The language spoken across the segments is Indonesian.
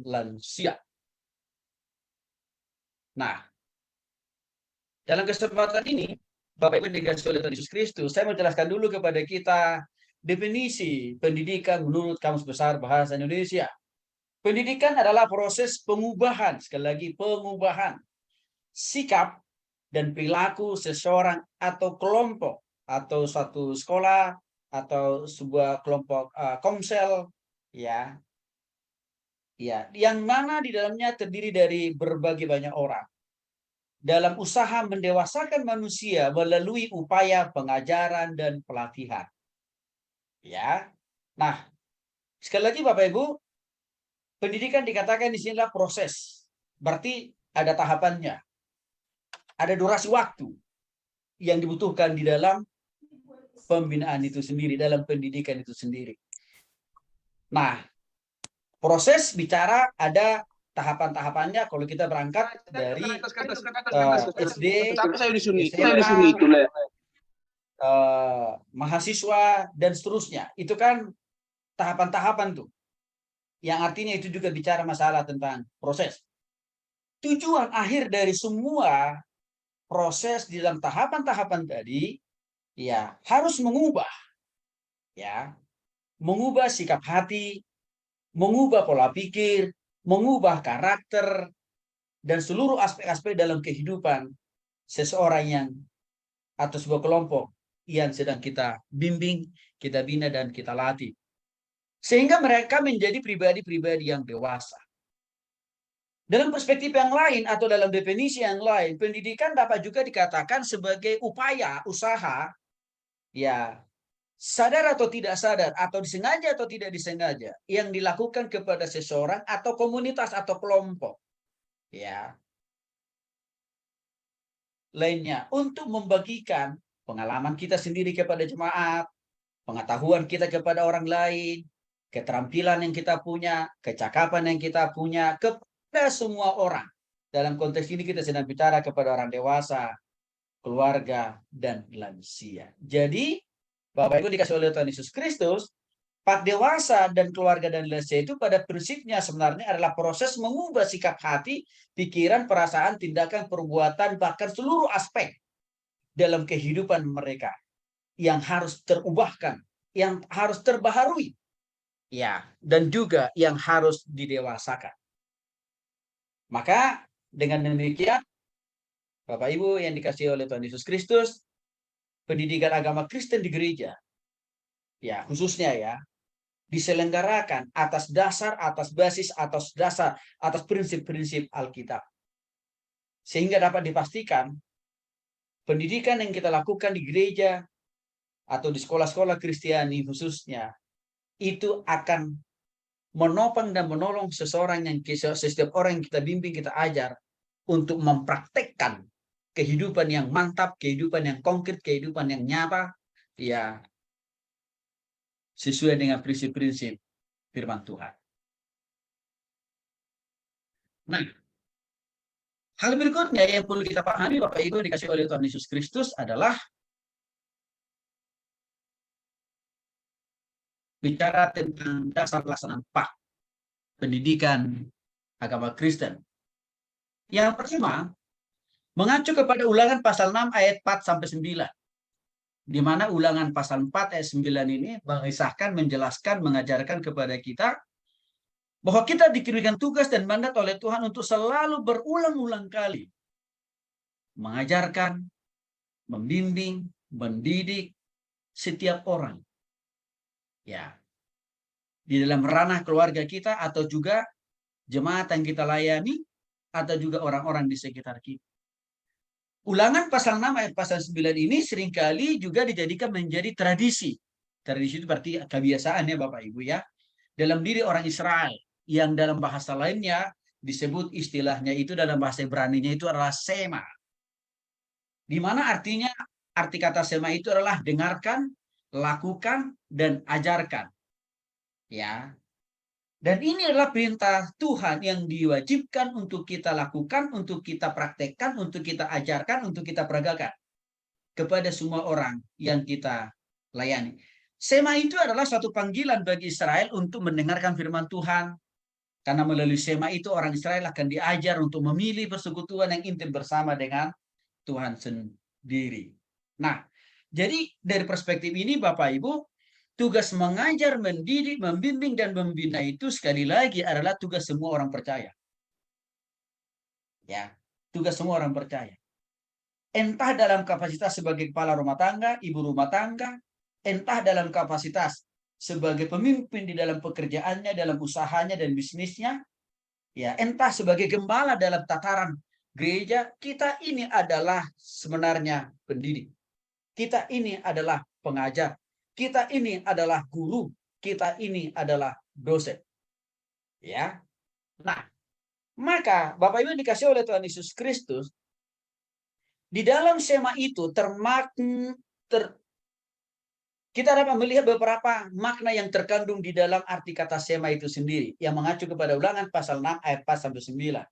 lansia. Nah, dalam kesempatan ini, Bapak Ibu yang dikasihi oleh Tuhan Yesus Kristus, saya menjelaskan dulu kepada kita definisi pendidikan menurut Kamus Besar Bahasa Indonesia. Pendidikan adalah proses pengubahan, sekali lagi pengubahan sikap dan perilaku seseorang atau kelompok atau satu sekolah atau sebuah kelompok komsel, ya, yang mana di dalamnya terdiri dari berbagai banyak orang dalam usaha mendewasakan manusia melalui upaya pengajaran dan pelatihan. Ya. Nah, sekali lagi Bapak Ibu, pendidikan dikatakan di sinilah proses. Berarti ada tahapannya. Ada durasi waktu yang dibutuhkan di dalam pembinaan itu sendiri, dalam pendidikan itu sendiri. Nah, proses bicara ada tahapan-tahapannya kalau kita berangkat dari SD, SMA, mahasiswa, dan seterusnya. Itu kan tahapan-tahapan tuh. Yang artinya itu juga bicara masalah tentang proses. Tujuan akhir dari semua proses di dalam tahapan-tahapan tadi, ya harus mengubah, ya, mengubah sikap hati, mengubah pola pikir, mengubah karakter, dan seluruh aspek-aspek dalam kehidupan seseorang yang atau sebuah kelompok yang sedang kita bimbing, kita bina, dan kita latih. Sehingga mereka menjadi pribadi-pribadi yang dewasa. Dalam perspektif yang lain atau dalam definisi yang lain, pendidikan dapat juga dikatakan sebagai upaya, usaha, ya, sadar atau tidak sadar, atau disengaja atau tidak disengaja, yang dilakukan kepada seseorang atau komunitas atau kelompok, ya, lainnya, untuk membagikan pengalaman kita sendiri kepada jemaat, pengetahuan kita kepada orang lain, keterampilan yang kita punya, kecakapan yang kita punya, kepada semua orang. Dalam konteks ini kita sedang bicara kepada orang dewasa, keluarga, dan lansia. Jadi, Bapak Ibu dikasih oleh Tuhan Yesus Kristus, Pak dewasa dan keluarga dan lansia itu pada prinsipnya sebenarnya adalah proses mengubah sikap hati, pikiran, perasaan, tindakan, perbuatan, bahkan seluruh aspek dalam kehidupan mereka yang harus terubahkan, yang harus terbaharui, ya, dan juga yang harus didewasakan. Maka dengan demikian, Bapak Ibu yang dikasihi oleh Tuhan Yesus Kristus, pendidikan agama Kristen di gereja, ya khususnya ya, diselenggarakan atas dasar, atas basis, atas dasar, atas prinsip-prinsip Alkitab. Sehingga dapat dipastikan pendidikan yang kita lakukan di gereja atau di sekolah-sekolah Kristiani khususnya, itu akan menopang dan menolong seseorang yang setiap orang yang kita bimbing, kita ajar untuk mempraktekkan kehidupan yang mantap, kehidupan yang konkret, kehidupan yang nyata, ya sesuai dengan prinsip-prinsip firman Tuhan. Nah, hal berikutnya yang perlu kita pahami Bapak Ibu dikasih oleh Tuhan Yesus Kristus adalah bicara tentang dasar pelaksanaan pendidikan agama Kristen. Yang pertama, mengacu kepada Ulangan pasal 6 ayat 4 sampai 9. Di mana Ulangan pasal 4 ayat 9 ini mengisahkan, menjelaskan, mengajarkan kepada kita bahwa kita diberikan tugas dan mandat oleh Tuhan untuk selalu berulang-ulang kali mengajarkan, membimbing, mendidik setiap orang. Ya. Di dalam ranah keluarga kita atau juga jemaat yang kita layani atau juga orang-orang di sekitar kita. Ulangan pasal 6 ayat pasal 9 ini seringkali juga dijadikan menjadi tradisi. Tradisi itu berarti kebiasaan ya Bapak Ibu ya. Dalam diri orang Israel yang dalam bahasa lainnya disebut istilahnya itu dalam bahasa Ibrani-nya itu adalah sema. Di mana artinya arti kata sema itu adalah dengarkan, lakukan, dan ajarkan. Ya. Dan ini adalah perintah Tuhan yang diwajibkan untuk kita lakukan, untuk kita praktekkan, untuk kita ajarkan, untuk kita peragakan kepada semua orang yang kita layani. Sema itu adalah suatu panggilan bagi Israel untuk mendengarkan firman Tuhan. Karena melalui sema itu orang Israel akan diajar untuk memilih persekutuan yang intim bersama dengan Tuhan sendiri. Nah, jadi dari perspektif ini Bapak Ibu, tugas mengajar, mendidik, membimbing, dan membina itu sekali lagi adalah tugas semua orang percaya. Ya, tugas semua orang percaya. Entah dalam kapasitas sebagai kepala rumah tangga, ibu rumah tangga, entah dalam kapasitas sebagai pemimpin di dalam pekerjaannya, dalam usahanya dan bisnisnya, ya, entah sebagai gembala dalam tataran gereja, kita ini adalah sebenarnya pendidik. Kita ini adalah pengajar. Kita ini adalah guru. Kita ini adalah dosen. Ya. Nah, maka Bapak Ibu dikasih oleh Tuhan Yesus Kristus, di dalam sema itu kita dapat melihat beberapa makna yang terkandung di dalam arti kata sema itu sendiri, yang mengacu kepada Ulangan pasal 6 ayat 4-9.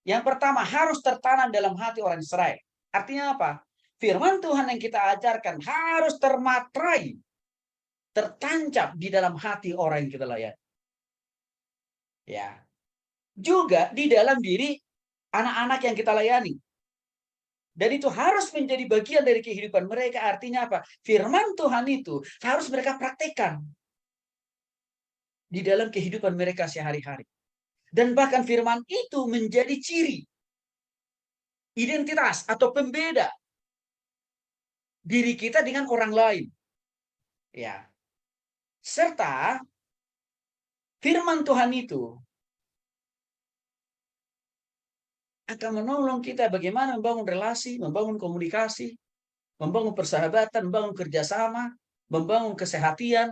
Yang pertama, harus tertanam dalam hati orang Israel. Artinya apa? Firman Tuhan yang kita ajarkan harus termatrai, tertancap di dalam hati orang yang kita layani. Ya. Juga di dalam diri anak-anak yang kita layani. Dan itu harus menjadi bagian dari kehidupan mereka. Artinya apa? Firman Tuhan itu harus mereka praktekkan di dalam kehidupan mereka sehari-hari. Dan bahkan firman itu menjadi ciri, identitas atau pembeda diri kita dengan orang lain. Ya. Serta firman Tuhan itu akan menolong kita bagaimana membangun relasi, membangun komunikasi, membangun persahabatan, membangun kerjasama, membangun kesehatan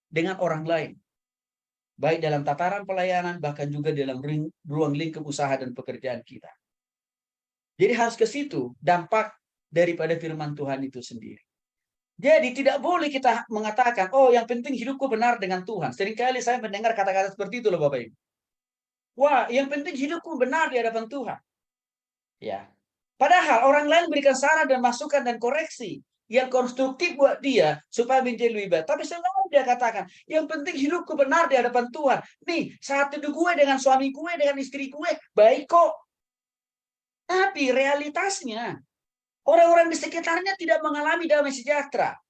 dengan orang lain. Baik dalam tataran pelayanan, bahkan juga dalam ruang lingkup usaha dan pekerjaan kita. Jadi harus ke situ dampak daripada firman Tuhan itu sendiri. Jadi tidak boleh kita mengatakan, oh yang penting hidupku benar dengan Tuhan. Seringkali saya mendengar kata-kata seperti itu loh Bapak Ibu. Wah, yang penting hidupku benar di hadapan Tuhan. Ya. Padahal orang lain berikan saran dan masukan dan koreksi yang konstruktif buat dia supaya menjadi lebih baik. Tapi selalu dia katakan, yang penting hidupku benar di hadapan Tuhan. Nih, saat hidup gue dengan suami gue, dengan istri gue, baik kok. Tapi realitasnya, orang-orang di sekitarnya tidak mengalami damai sejahtera.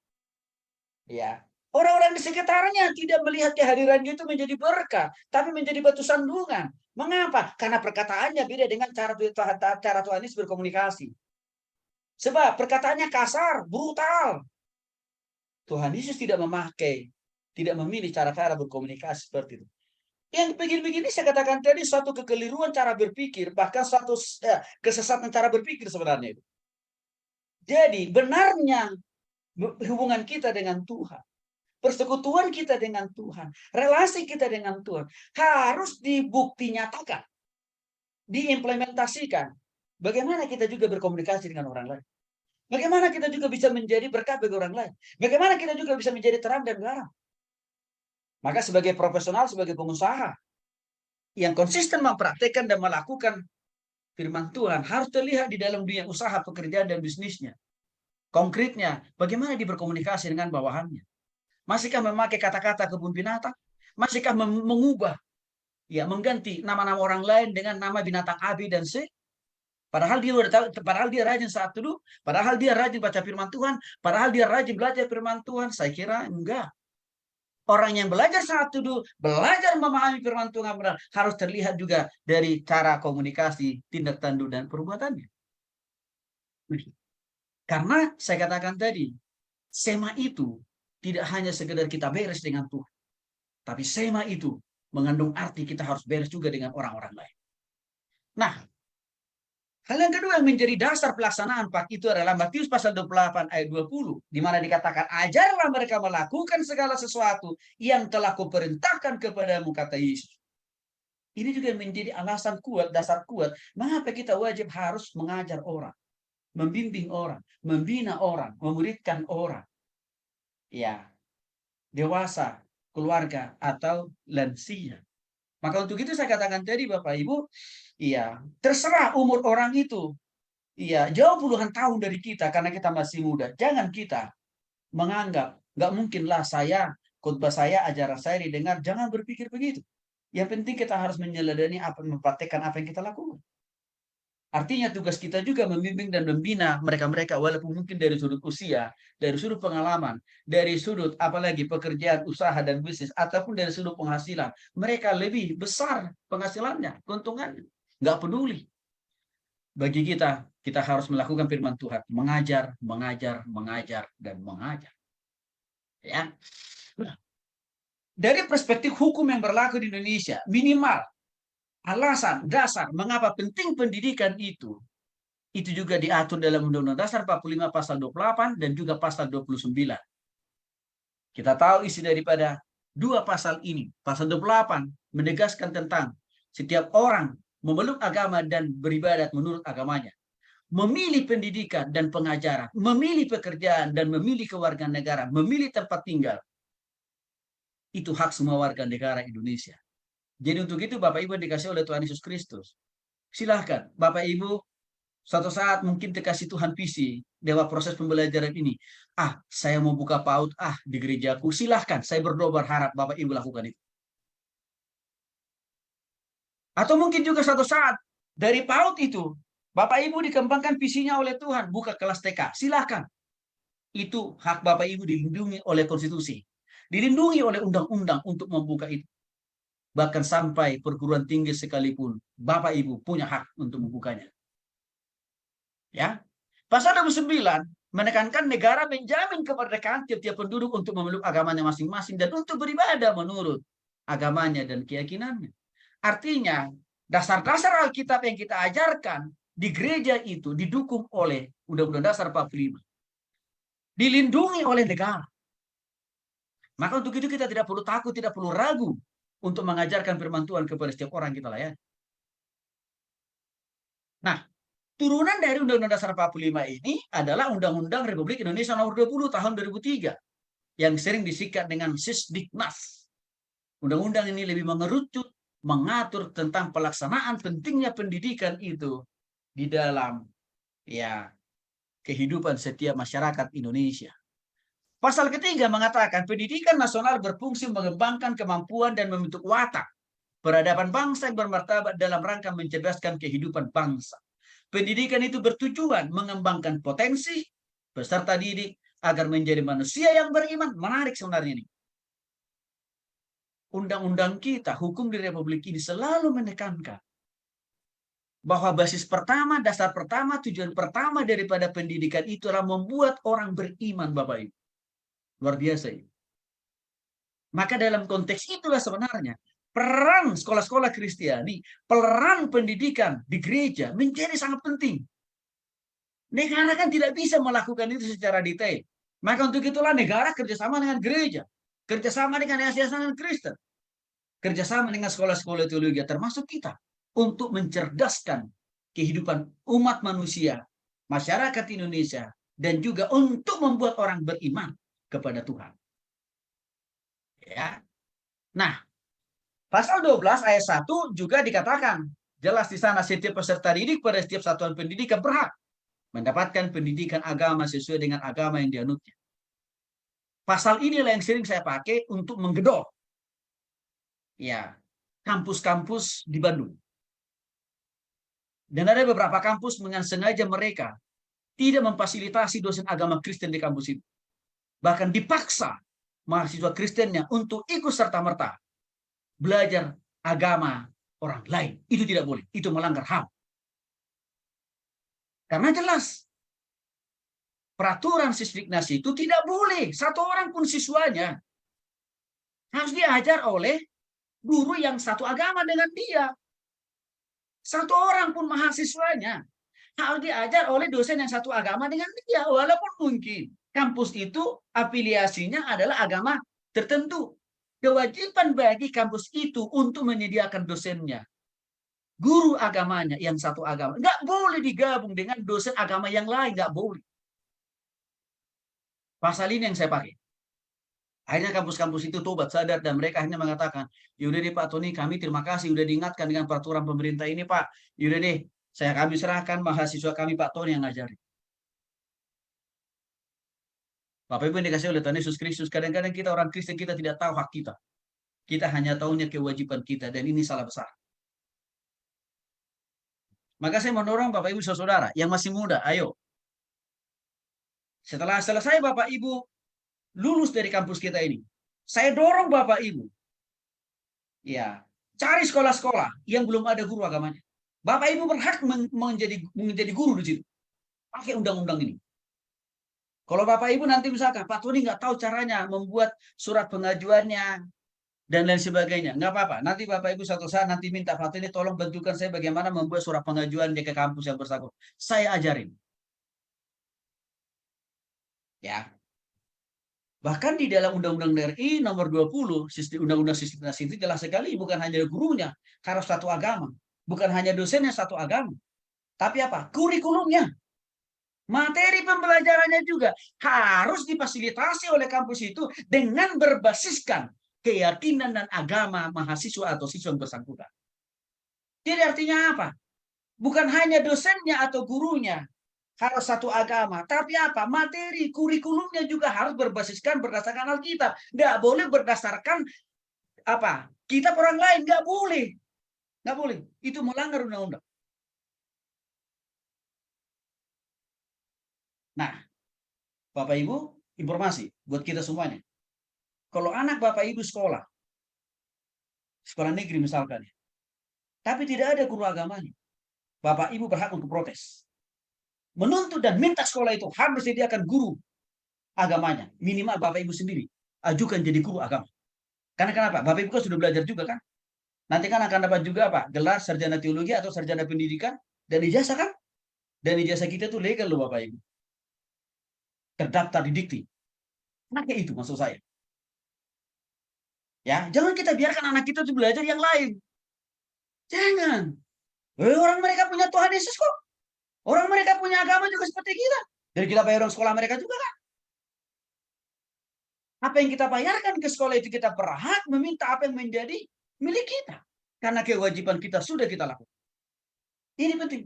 Ya. Orang-orang di sekitarnya tidak melihat kehadirannya itu menjadi berkah, tapi menjadi batu sandungan. Mengapa? Karena perkataannya beda dengan cara Tuhan Yesus berkomunikasi. Sebab perkataannya kasar, brutal. Tuhan Yesus tidak memakai, tidak memilih cara-cara berkomunikasi seperti itu. Yang begini-begini saya katakan tadi suatu kekeliruan cara berpikir, bahkan suatu kesesatan cara berpikir sebenarnya itu. Jadi benarnya hubungan kita dengan Tuhan, persekutuan kita dengan Tuhan, relasi kita dengan Tuhan harus dibukti nyatakan, diimplementasikan. Bagaimana kita juga berkomunikasi dengan orang lain? Bagaimana kita juga bisa menjadi berkat bagi orang lain? Bagaimana kita juga bisa menjadi terang dan garam? Maka sebagai profesional, sebagai pengusaha yang konsisten mempraktekkan dan melakukan firman Tuhan harus terlihat di dalam dunia usaha, pekerjaan, dan bisnisnya. Konkretnya, bagaimana dia berkomunikasi dengan bawahannya? Masihkah memakai kata-kata kebun binatang? Masihkah mengubah, ya, mengganti nama-nama orang lain dengan nama binatang A, B, dan C? Padahal dia rajin saat teduh, padahal dia rajin baca firman Tuhan, padahal dia rajin belajar firman Tuhan. Saya kira enggak. Orang yang belajar saat teduh, belajar memahami firman Tuhan benar, harus terlihat juga dari cara komunikasi, tindak tanduk, dan perbuatannya. Karena saya katakan tadi, sema itu tidak hanya sekedar kita beres dengan Tuhan, tapi sema itu mengandung arti kita harus beres juga dengan orang-orang lain. Nah, hal yang kedua yang menjadi dasar pelaksanaan pak itu adalah Matius pasal 28 ayat 20, di mana dikatakan, ajarlah mereka melakukan segala sesuatu yang telah kuperintahkan kepadamu, kata Yesus. Ini juga menjadi alasan kuat, dasar kuat, mengapa kita wajib harus mengajar orang, membimbing orang, membina orang, memuridkan orang. Ya, dewasa, keluarga, atau lansia. Maka untuk itu saya katakan tadi Bapak Ibu, iya, terserah umur orang itu. Iya, jauh puluhan tahun dari kita karena kita masih muda. Jangan kita menganggap nggak mungkinlah saya, khotbah saya, ajaran saya didengar. Jangan berpikir begitu. Yang penting kita harus menyelidiki apa, mempraktekkan apa yang kita lakukan. Artinya tugas kita juga membimbing dan membina mereka-mereka walaupun mungkin dari sudut usia, dari sudut pengalaman, dari sudut apalagi pekerjaan, usaha dan bisnis, ataupun dari sudut penghasilan. Mereka lebih besar penghasilannya, keuntungannya. Nggak peduli. Bagi kita, kita harus melakukan firman Tuhan. Mengajar, mengajar, mengajar, dan mengajar. Ya. Dari perspektif hukum yang berlaku di Indonesia, minimal alasan dasar mengapa penting pendidikan itu juga diatur dalam Undang-Undang Dasar 45 pasal 28 dan juga pasal 29. Kita tahu isi daripada dua pasal ini. Pasal 28 menegaskan tentang setiap orang memeluk agama dan beribadat menurut agamanya. Memilih pendidikan dan pengajaran, memilih pekerjaan dan memilih kewarganegaraan, memilih tempat tinggal. Itu hak semua warga negara Indonesia. Jadi untuk itu Bapak Ibu dikasih oleh Tuhan Yesus Kristus. Silahkan Bapak Ibu suatu saat mungkin dikasih Tuhan visi lewat proses pembelajaran ini. Saya mau buka PAUD di gerejaku. Silahkan, saya berdoa berharap Bapak Ibu lakukan itu. Atau mungkin juga suatu saat dari PAUD itu Bapak Ibu dikembangkan visinya oleh Tuhan, buka kelas TK. Silahkan. Itu hak Bapak Ibu dilindungi oleh konstitusi. Dilindungi oleh undang-undang untuk membuka itu. Bahkan sampai perguruan tinggi sekalipun Bapak Ibu punya hak untuk membukanya. Ya. Pasal 29 menekankan negara menjamin kemerdekaan tiap-tiap penduduk untuk memeluk agamanya masing-masing dan untuk beribadah menurut agamanya dan keyakinannya. Artinya, dasar-dasar Alkitab yang kita ajarkan di gereja itu didukung oleh Undang-Undang Dasar 45. Dilindungi oleh negara. Maka untuk itu kita tidak perlu takut, tidak perlu ragu untuk mengajarkan firman Tuhan kepada setiap orang kita layani. Nah, turunan dari Undang-Undang Dasar 45 ini adalah Undang-Undang Republik Indonesia Nomor 20 tahun 2003 yang sering disikat dengan Sisdiknas. Undang-undang ini lebih mengerucut, mengatur tentang pelaksanaan pentingnya pendidikan itu di dalam kehidupan setiap masyarakat Indonesia. Pasal ketiga mengatakan pendidikan nasional berfungsi mengembangkan kemampuan dan membentuk watak peradaban bangsa yang bermartabat dalam rangka mencerdaskan kehidupan bangsa. Pendidikan itu bertujuan mengembangkan potensi peserta didik agar menjadi manusia yang beriman. Menarik sebenarnya ini. Undang-undang kita, hukum di Republik ini selalu menekankan bahwa basis pertama, dasar pertama, tujuan pertama daripada pendidikan itu adalah membuat orang beriman, Bapak Ibu. Luar biasa ini. Maka dalam konteks itulah sebenarnya peran sekolah-sekolah Kristiani, peran pendidikan di gereja menjadi sangat penting. Negara kan tidak bisa melakukan itu secara detail. Maka untuk itulah negara kerjasama dengan gereja, kerjasama dengan yayasan Kristen, kerjasama dengan sekolah-sekolah teologi, termasuk kita, untuk mencerdaskan kehidupan umat manusia, masyarakat Indonesia, dan juga untuk membuat orang beriman kepada Tuhan. Ya. Nah, pasal 12 ayat 1 juga dikatakan, jelas di sana setiap peserta didik pada setiap satuan pendidikan berhak mendapatkan pendidikan agama sesuai dengan agama yang dianutnya. Pasal inilah yang sering saya pakai untuk menggedor kampus-kampus di Bandung. Dan ada beberapa kampus dengan sengaja mereka tidak memfasilitasi dosen agama Kristen di kampus itu. Bahkan dipaksa mahasiswa Kristennya untuk ikut serta-merta belajar agama orang lain. Itu tidak boleh. Itu melanggar HAM. Karena jelas peraturan Sisdiknas itu tidak boleh satu orang pun siswanya harus diajar oleh guru yang satu agama dengan dia. Satu orang pun mahasiswanya harus diajar oleh dosen yang satu agama dengan dia. Walaupun mungkin kampus itu afiliasinya adalah agama tertentu. Kewajiban bagi kampus itu untuk menyediakan dosennya, guru agamanya yang satu agama. Nggak boleh digabung dengan dosen agama yang lain. Nggak boleh. Pasal ini yang saya pakai. Akhirnya kampus-kampus itu tobat, sadar, dan mereka hanya mengatakan, yaudah deh Pak Tony, kami terima kasih udah diingatkan dengan peraturan pemerintah ini Pak. Yaudah deh, kami serahkan mahasiswa kami Pak Tony yang ngajarin. Bapak Ibu yang dikasih oleh Tuhan Yesus Kristus, kadang-kadang kita orang Kristen kita tidak tahu hak kita. Kita hanya tahunya kewajiban kita, dan ini salah besar. Maka saya mendorong Bapak Ibu Saudara yang masih muda, ayo. Setelah selesai Bapak Ibu lulus dari kampus kita ini, saya dorong Bapak Ibu, ya, cari sekolah-sekolah yang belum ada guru agamanya. Bapak Ibu berhak menjadi guru di situ. Pakai undang-undang ini. Kalau Bapak Ibu nanti misalkan Pak Tony nggak tahu caranya membuat surat pengajuannya dan lain sebagainya, nggak apa-apa. Nanti Bapak Ibu suatu saat nanti minta Pak Tony tolong bantukan saya bagaimana membuat surat pengajuan dia ke kampus yang bersangkutan. Saya ajarin. Ya. Bahkan di dalam Undang-Undang RI nomor 20, Undang-Undang Sistem itu jelas sekali bukan hanya gurunya harus satu agama, bukan hanya dosennya satu agama, tapi apa? Kurikulumnya. Materi pembelajarannya juga harus difasilitasi oleh kampus itu dengan berbasiskan keyakinan dan agama mahasiswa atau siswa yang bersangkutan. Jadi artinya apa? Bukan hanya dosennya atau gurunya harus satu agama, tapi apa? Materi kurikulumnya juga harus berbasiskan berdasarkan Alkitab. Nggak boleh berdasarkan apa? Kitab orang lain, nggak boleh. Nggak boleh. Itu melanggar undang-undang. Nah, Bapak Ibu, informasi buat kita semuanya. Kalau anak Bapak Ibu sekolah negeri misalkan, tapi tidak ada guru agamanya, Bapak Ibu berhak untuk protes. Menuntut dan minta sekolah itu harus disediakan guru agamanya. Minimal Bapak Ibu sendiri ajukan jadi guru agama. Karena kenapa? Bapak Ibu kan sudah belajar juga kan? Nanti kan akan dapat juga apa? Gelar sarjana teologi atau sarjana pendidikan dan ijazah kan? Dan ijazah kita tuh legal loh Bapak Ibu. Terdaftar di Dikti. Pakai itu maksud saya. Ya, jangan kita biarkan anak kita tuh belajar yang lain. Jangan. Orang mereka punya Tuhan Yesus kok. Orang mereka punya agama juga seperti kita. Jadi kita bayar orang sekolah mereka juga kan. Apa yang kita bayarkan ke sekolah itu kita berhak meminta apa yang menjadi milik kita. Karena kewajiban kita sudah kita lakukan. Ini penting.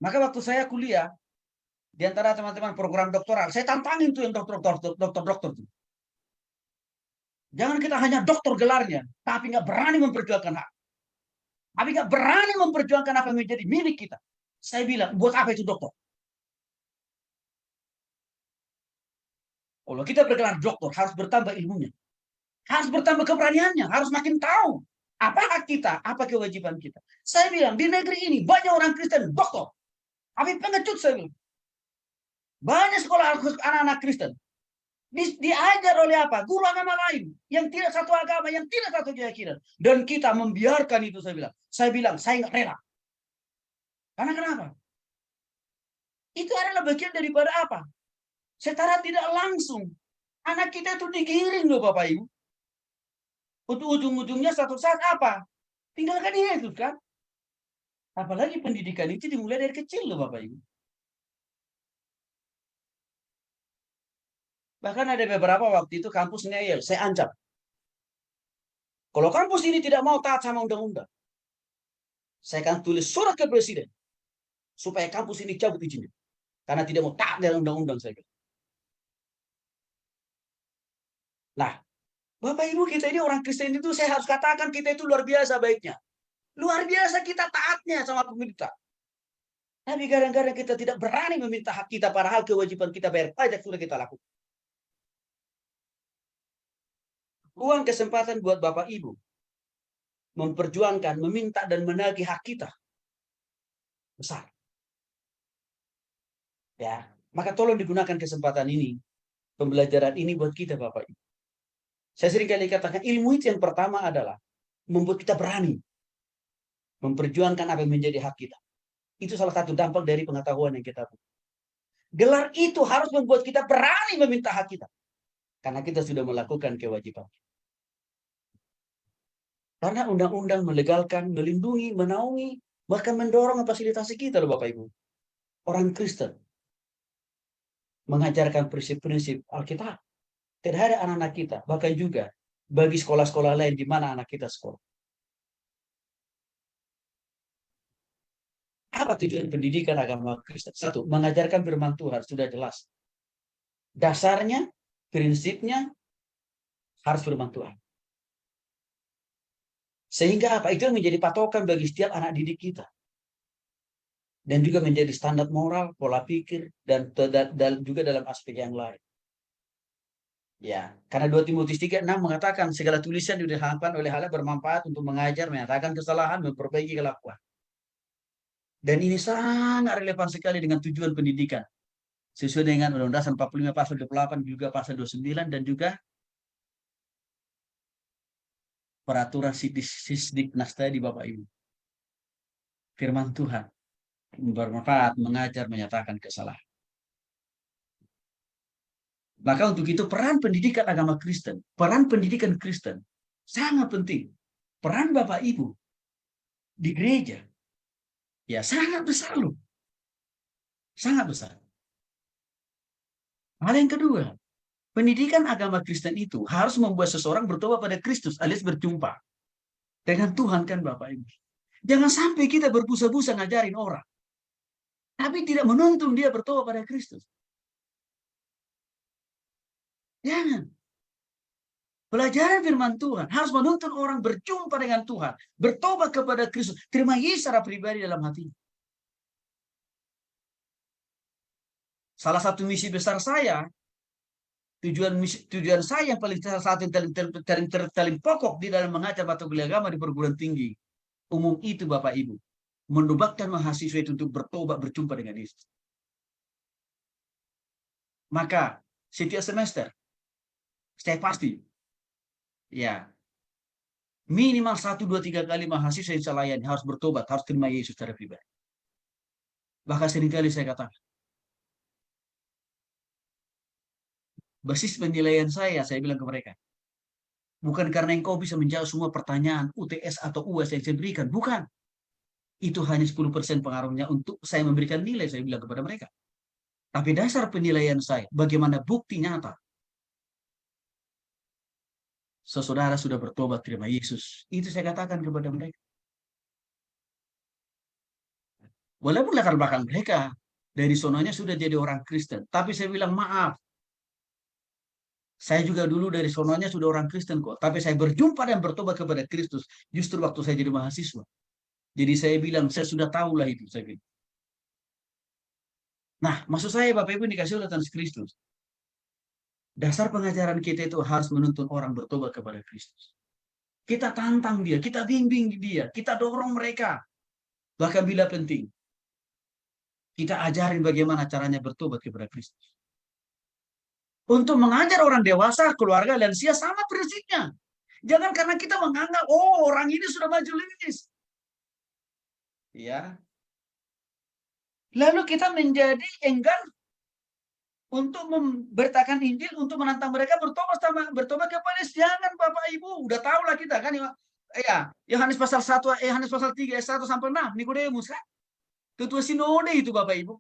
Maka waktu saya kuliah, di antara teman-teman program doktoral, saya tantangin tuh yang dokter-dokter tuh. Jangan kita hanya dokter gelarnya, tapi nggak berani memperjuangkan hak. Tapi nggak berani memperjuangkan apa yang menjadi milik kita. Saya bilang, buat apa itu dokter? Kalau kita bergelar dokter, harus bertambah ilmunya. Harus bertambah keberaniannya, harus makin tahu apa hak kita, apa kewajiban kita. Saya bilang, di negeri ini banyak orang Kristen dokter. Tapi pengecut saya bilang. Banyak sekolah anak-anak Kristen. Diajar oleh apa? Guru agama lain. Yang tidak satu agama, yang tidak satu keyakinan. Dan kita membiarkan itu, saya bilang. Saya bilang, saya nggak rela. Karena kenapa? Itu adalah bagian daripada apa? Secara tidak langsung. Anak kita itu digiring loh Bapak Ibu. Untuk ujung-ujungnya satu saat apa? Tinggalkan Yesus kan? Apalagi pendidikan itu dimulai dari kecil loh Bapak Ibu. Bahkan ada beberapa waktu itu kampus ngeyel, saya ancam. Kalau kampus ini tidak mau taat sama undang-undang, saya akan tulis surat ke presiden supaya kampus ini cabut izinnya. Karena tidak mau taat dengan undang-undang saya. Nah, Bapak Ibu kita ini orang Kristen itu saya harus katakan kita itu luar biasa baiknya. Luar biasa kita taatnya sama pemerintah. Tapi kadang-kadang kita tidak berani meminta hak kita, padahal kewajiban kita bayar pajak sudah kita lakukan. Ruang kesempatan buat Bapak Ibu memperjuangkan, meminta dan menagih hak kita besar. Ya, maka tolong digunakan kesempatan ini, pembelajaran ini buat kita Bapak Ibu. Saya sering kali katakan ilmu itu yang pertama adalah membuat kita berani memperjuangkan apa yang menjadi hak kita. Itu salah satu dampak dari pengetahuan yang kita punya. Gelar itu harus membuat kita berani meminta hak kita. Karena kita sudah melakukan kewajiban. Karena undang-undang melegalkan, melindungi, menaungi, bahkan mendorong fasilitasi kita loh Bapak Ibu. Orang Kristen mengajarkan prinsip-prinsip Alkitab. Tidak ada anak-anak kita, bahkan juga bagi sekolah-sekolah lain di mana anak kita sekolah. Apa tujuan pendidikan agama Kristen? Satu, mengajarkan firman Tuhan, sudah jelas. Dasarnya, prinsipnya, Harus firman Tuhan. Sehingga apa? Itu menjadi patokan bagi setiap anak didik kita. Dan juga menjadi standar moral, pola pikir, dan juga dalam aspek yang lain. Ya, karena 2 Timotius 3:6 mengatakan segala tulisan dihasilkan oleh Allah bermanfaat untuk mengajar, menyatakan kesalahan, memperbaiki kelakuan. Dan ini sangat relevan sekali dengan tujuan pendidikan. Sesuai dengan Undang-Undang 45 pasal 28 juga pasal 29 dan juga peraturan Sisdiknas tadi Bapak Ibu. Firman Tuhan bermanfaat mengajar, menyatakan kesalahan. Maka untuk itu peran pendidikan agama Kristen, peran pendidikan Kristen sangat penting. Peran Bapak Ibu di gereja ya sangat besar loh. Sangat besar. Hal yang kedua, pendidikan agama Kristen itu harus membuat seseorang bertobat pada Kristus alias berjumpa dengan Tuhan kan Bapak Ibu. Jangan sampai kita berbusa-busa ngajarin orang, tapi tidak menuntun dia bertobat pada Kristus. Jangan. Pelajaran firman Tuhan harus menuntun orang berjumpa dengan Tuhan, bertobat kepada Kristus, terima Yesus secara pribadi dalam hatinya. Salah satu misi besar saya, tujuan saya yang paling paling pokok di dalam mengajar mata kuliah agama di perguruan tinggi umum itu Bapak Ibu, menobatkan mahasiswa itu untuk bertobat berjumpa dengan Yesus. Maka setiap semester saya pasti ya minimal 1, 2, 3 kali mahasiswa yang saya layani harus bertobat, harus terima Yesus secara pribadi. Bahkan seringkali saya katakan, basis penilaian saya bilang ke mereka, bukan karena engkau bisa menjawab semua pertanyaan UTS atau UAS yang saya berikan, bukan. Itu hanya 10% pengaruhnya untuk saya memberikan nilai, saya bilang kepada mereka. Tapi dasar penilaian saya, bagaimana bukti nyata saudara sudah bertobat terima Yesus. Itu saya katakan kepada mereka. Walaupun latar belakang mereka dari sononya sudah jadi orang Kristen, tapi saya bilang maaf. Saya juga dulu dari sononya sudah orang Kristen kok, tapi saya berjumpa dan bertobat kepada Kristus justru waktu saya jadi mahasiswa. Jadi saya bilang saya sudah tahulah itu saya bilang. Nah, maksud saya Bapak Ibu dikasih oleh Tuhan Kristus. Dasar pengajaran kita itu harus menuntun orang bertobat kepada Kristus. Kita tantang dia, kita bimbing dia, kita dorong mereka. Bahkan bila penting, kita ajarin bagaimana caranya bertobat kepada Kristus. Untuk mengajar orang dewasa, keluarga, lansia sama prinsipnya. Jangan karena kita menganggap, oh orang ini sudah majelis. Ya. Lalu kita menjadi enggan untuk memberitakan Injil, untuk menantang mereka bertobat kepada Yesus. Jangan Bapak Ibu, udah tahu lah kita kan ya, Yohanes pasal 1, Yohanes pasal 3 ayat 1 sampai 6, Nikodemus kan. Ketua sinode itu Bapak Ibu.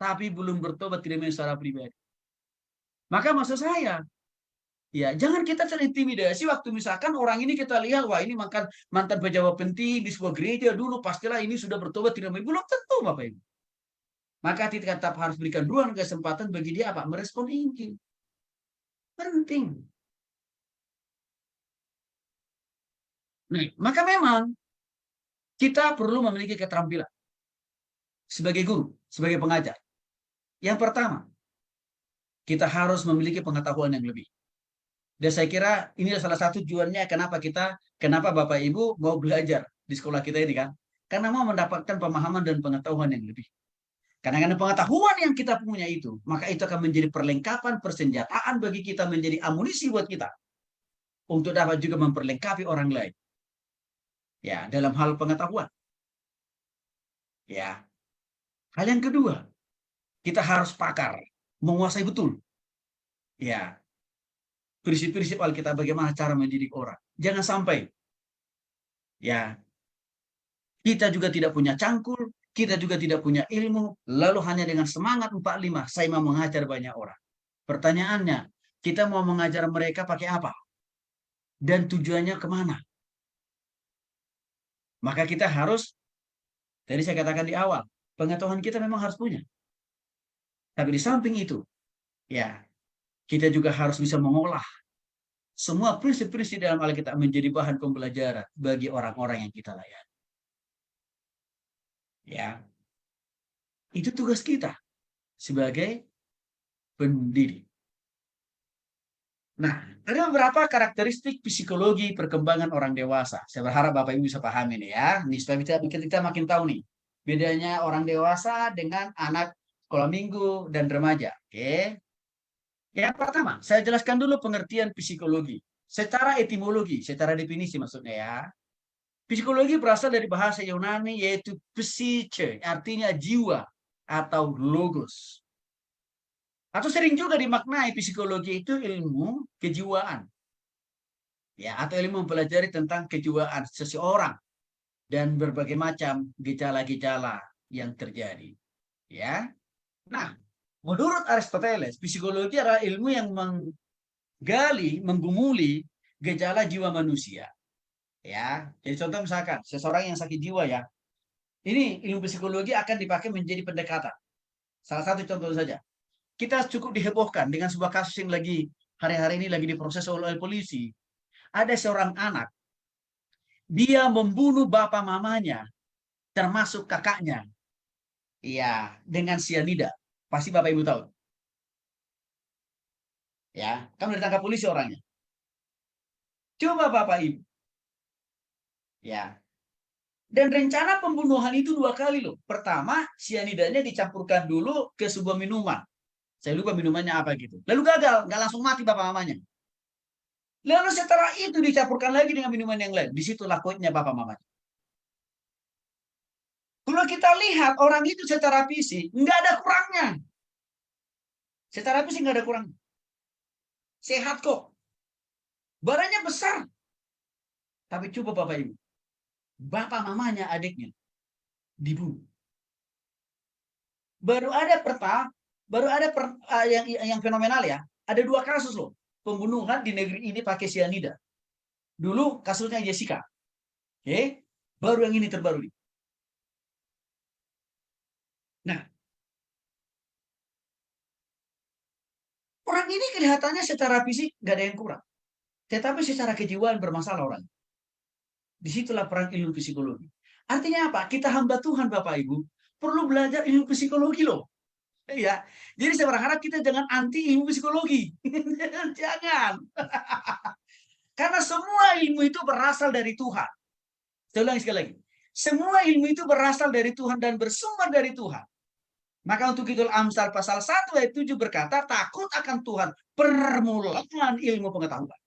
Tapi belum bertobat tidak secara pribadi. Maka maksud saya, ya jangan kita terintimidasi waktu misalkan orang ini kita lihat, wah ini mantan pejabat penting di sebuah gereja dulu, pastilah ini sudah bertobat tidak belum tentu Bapak Ibu. Maka kita tetap harus berikan ruang kesempatan bagi dia apa? Merespon Injil. Penting. Nah, maka memang kita perlu memiliki keterampilan sebagai guru, sebagai pengajar. Yang pertama, kita harus memiliki pengetahuan yang lebih. Dan saya kira ini salah satu tujuannya kenapa Bapak Ibu mau belajar di sekolah kita ini kan. Karena mau mendapatkan pemahaman dan pengetahuan yang lebih. Karena pengetahuan yang kita punya itu, maka itu akan menjadi perlengkapan, persenjataan bagi kita, menjadi amunisi buat kita. Untuk dapat juga memperlengkapi orang lain. Ya, dalam hal pengetahuan. Ya. Hal yang kedua, kita harus pakar, menguasai betul. Ya. Prinsip-prinsip Alkitab bagaimana cara mendidik orang. Jangan sampai ya kita juga tidak punya cangkul, kita juga tidak punya ilmu, lalu hanya dengan semangat 45 saya mau mengajar banyak orang. Pertanyaannya, kita mau mengajar mereka pakai apa? Dan tujuannya kemana? Maka kita harus, tadi saya katakan di awal, pengetahuan kita memang harus punya. Tapi di samping itu, ya kita juga harus bisa mengolah semua prinsip-prinsip dalam Alkitab menjadi bahan pembelajaran bagi orang-orang yang kita layani. Ya, itu tugas kita sebagai pendidik. Nah, ada beberapa karakteristik psikologi perkembangan orang dewasa. Saya berharap Bapak Ibu bisa pahami nih ya. Nih, supaya kita makin tahu nih bedanya orang dewasa dengan anak sekolah minggu dan remaja. Oke. Yang pertama, saya jelaskan dulu pengertian psikologi. Secara etimologi, secara definisi maksudnya ya. Psikologi berasal dari bahasa Yunani yaitu psyche, artinya jiwa atau logos. Atau sering juga dimaknai psikologi itu ilmu kejiwaan. Ya, atau ilmu mempelajari tentang kejiwaan seseorang dan berbagai macam gejala-gejala yang terjadi. Ya. Nah, menurut Aristoteles, psikologi adalah ilmu yang menggali, menggumuli gejala jiwa manusia. Ya, jadi contoh misalkan seseorang yang sakit jiwa ya, ini ilmu psikologi akan dipakai menjadi pendekatan. Salah satu contoh saja. Kita cukup dihebohkan dengan sebuah kasus yang lagi hari-hari ini lagi diproses oleh polisi. Ada seorang anak, dia membunuh bapak mamanya, termasuk kakaknya. Iya, dengan sianida. Pasti Bapak Ibu tahu. Ya, kan udah ditangkap polisi orangnya. Coba Bapak Ibu. Ya. Dan rencana pembunuhan itu 2 kali loh. Pertama, sianidanya dicampurkan dulu ke sebuah minuman. Saya lupa minumannya apa gitu. Lalu gagal, nggak langsung mati bapak mamanya. Lalu setelah itu dicampurkan lagi dengan minuman yang lain. Disitulah koidnya bapak mamanya. Kalau kita lihat orang itu secara fisik, nggak ada kurangnya. Secara fisik nggak ada kurangnya. Sehat kok. Badannya besar. Tapi coba Bapak Ibu. Bapak mamanya adiknya dibunuh. Baru ada yang fenomenal ya. Ada 2 kasus loh. Pembunuhan di negeri ini pakai sianida. Dulu kasusnya Jessica. Oke. Baru yang ini terbaru nih. Nah, orang ini kelihatannya secara fisik nggak ada yang kurang. Tetapi secara kejiwaan bermasalah orang. Disitulah peran ilmu psikologi. Artinya apa? Kita hamba Tuhan Bapak Ibu perlu belajar ilmu psikologi loh. Ya, jadi saya berharap kita jangan anti ilmu psikologi. Jangan. Karena semua ilmu itu berasal dari Tuhan. Saya ulangi sekali lagi. Semua ilmu itu berasal dari Tuhan dan bersumber dari Tuhan. Maka untuk itu Amsal pasal 1 ayat 7 berkata, takut akan Tuhan, permulaan ilmu pengetahuan.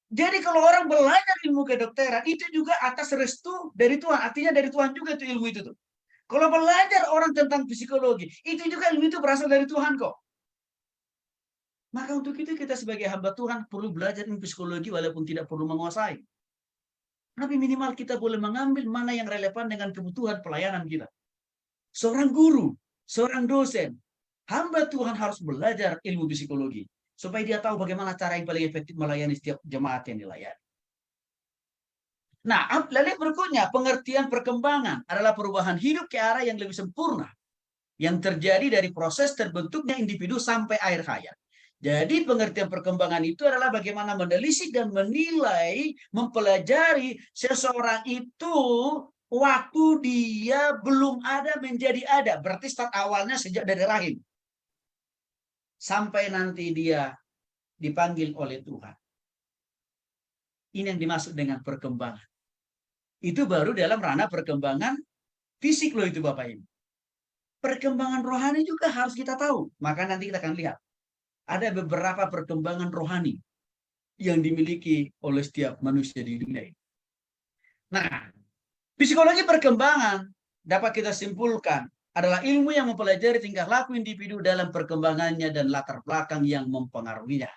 Jadi kalau orang belajar ilmu kedokteran, itu juga atas restu dari Tuhan. Artinya dari Tuhan juga itu ilmu itu tuh. Kalau belajar orang tentang psikologi, itu juga ilmu itu berasal dari Tuhan kok. Maka untuk itu kita sebagai hamba Tuhan perlu belajar ilmu psikologi walaupun tidak perlu menguasai. Tapi minimal kita boleh mengambil mana yang relevan dengan kebutuhan pelayanan kita. Seorang guru, seorang dosen, hamba Tuhan harus belajar ilmu psikologi. Supaya dia tahu bagaimana cara yang paling efektif melayani setiap jemaat yang dilayani. Nah, lalu berikutnya, pengertian perkembangan adalah perubahan hidup ke arah yang lebih sempurna. Yang terjadi dari proses terbentuknya individu sampai akhir hayat. Jadi pengertian perkembangan itu adalah bagaimana menelisik dan menilai, mempelajari seseorang itu waktu dia belum ada menjadi ada. Berarti start awalnya sejak dari rahim. Sampai nanti dia dipanggil oleh Tuhan. Ini yang dimaksud dengan perkembangan. Itu baru dalam ranah perkembangan fisik loh itu Bapak Ibu. Perkembangan rohani juga harus kita tahu. Maka nanti kita akan lihat. Ada beberapa perkembangan rohani yang dimiliki oleh setiap manusia di dunia ini. Nah, psikologi perkembangan dapat kita simpulkan adalah ilmu yang mempelajari tingkah laku individu dalam perkembangannya dan latar belakang yang mempengaruhinya.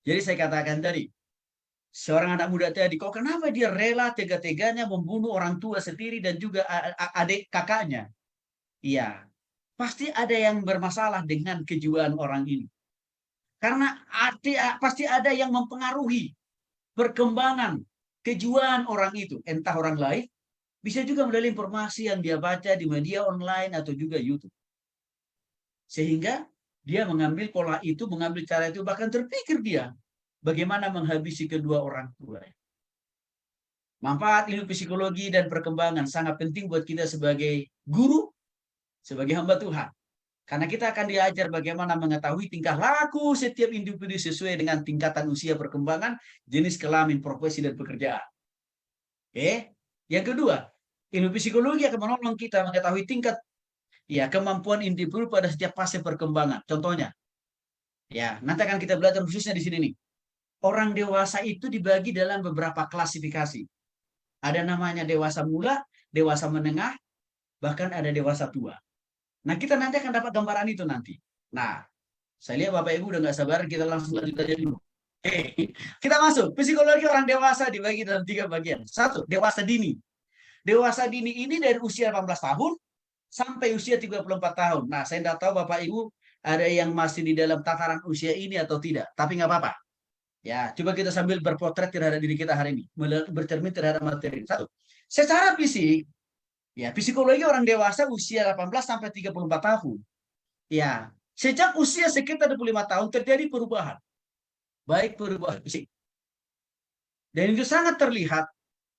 Jadi saya katakan tadi, seorang anak muda tadi, kok kenapa dia rela tega-teganya membunuh orang tua sendiri dan juga adik kakaknya? Iya, pasti ada yang bermasalah dengan kejiwaan orang ini. Karena pasti ada yang mempengaruhi perkembangan kejiwaan orang itu. Entah orang lain, bisa juga melalui informasi yang dia baca di media online atau juga YouTube. Sehingga dia mengambil pola itu, mengambil cara itu, bahkan terpikir dia bagaimana menghabisi kedua orang tua. Manfaat ilmu psikologi dan perkembangan sangat penting buat kita sebagai guru, sebagai hamba Tuhan. Karena kita akan diajar bagaimana mengetahui tingkah laku setiap individu sesuai dengan tingkatan usia perkembangan, jenis kelamin, profesi, dan pekerjaan. Oke. Yang kedua, ilmu psikologi akan menolong kita mengetahui tingkat kemampuan individu pada setiap fase perkembangan. Contohnya, nanti akan kita belajar khususnya di sini nih. Orang dewasa itu dibagi dalam beberapa klasifikasi. Ada namanya dewasa muda, dewasa menengah, bahkan ada dewasa tua. Nah, kita nanti akan dapat gambaran itu nanti. Nah, saya lihat Bapak Ibu udah nggak sabar, kita langsung lanjut aja dulu. Oke, kita masuk. Psikologi orang dewasa dibagi dalam 3 bagian. 1, dewasa dini. Dewasa dini ini dari usia 18 tahun sampai usia 34 tahun. Nah, saya tidak tahu Bapak Ibu ada yang masih di dalam tataran usia ini atau tidak. Tapi nggak apa-apa. Ya, coba kita sambil berpotret terhadap diri kita hari ini. Bercermin terhadap materi. 1. Secara fisik, psikologi orang dewasa usia 18 sampai 34 tahun. Ya, sejak usia sekitar 25 tahun terjadi perubahan. Baik perubahan fisik. Dan itu sangat terlihat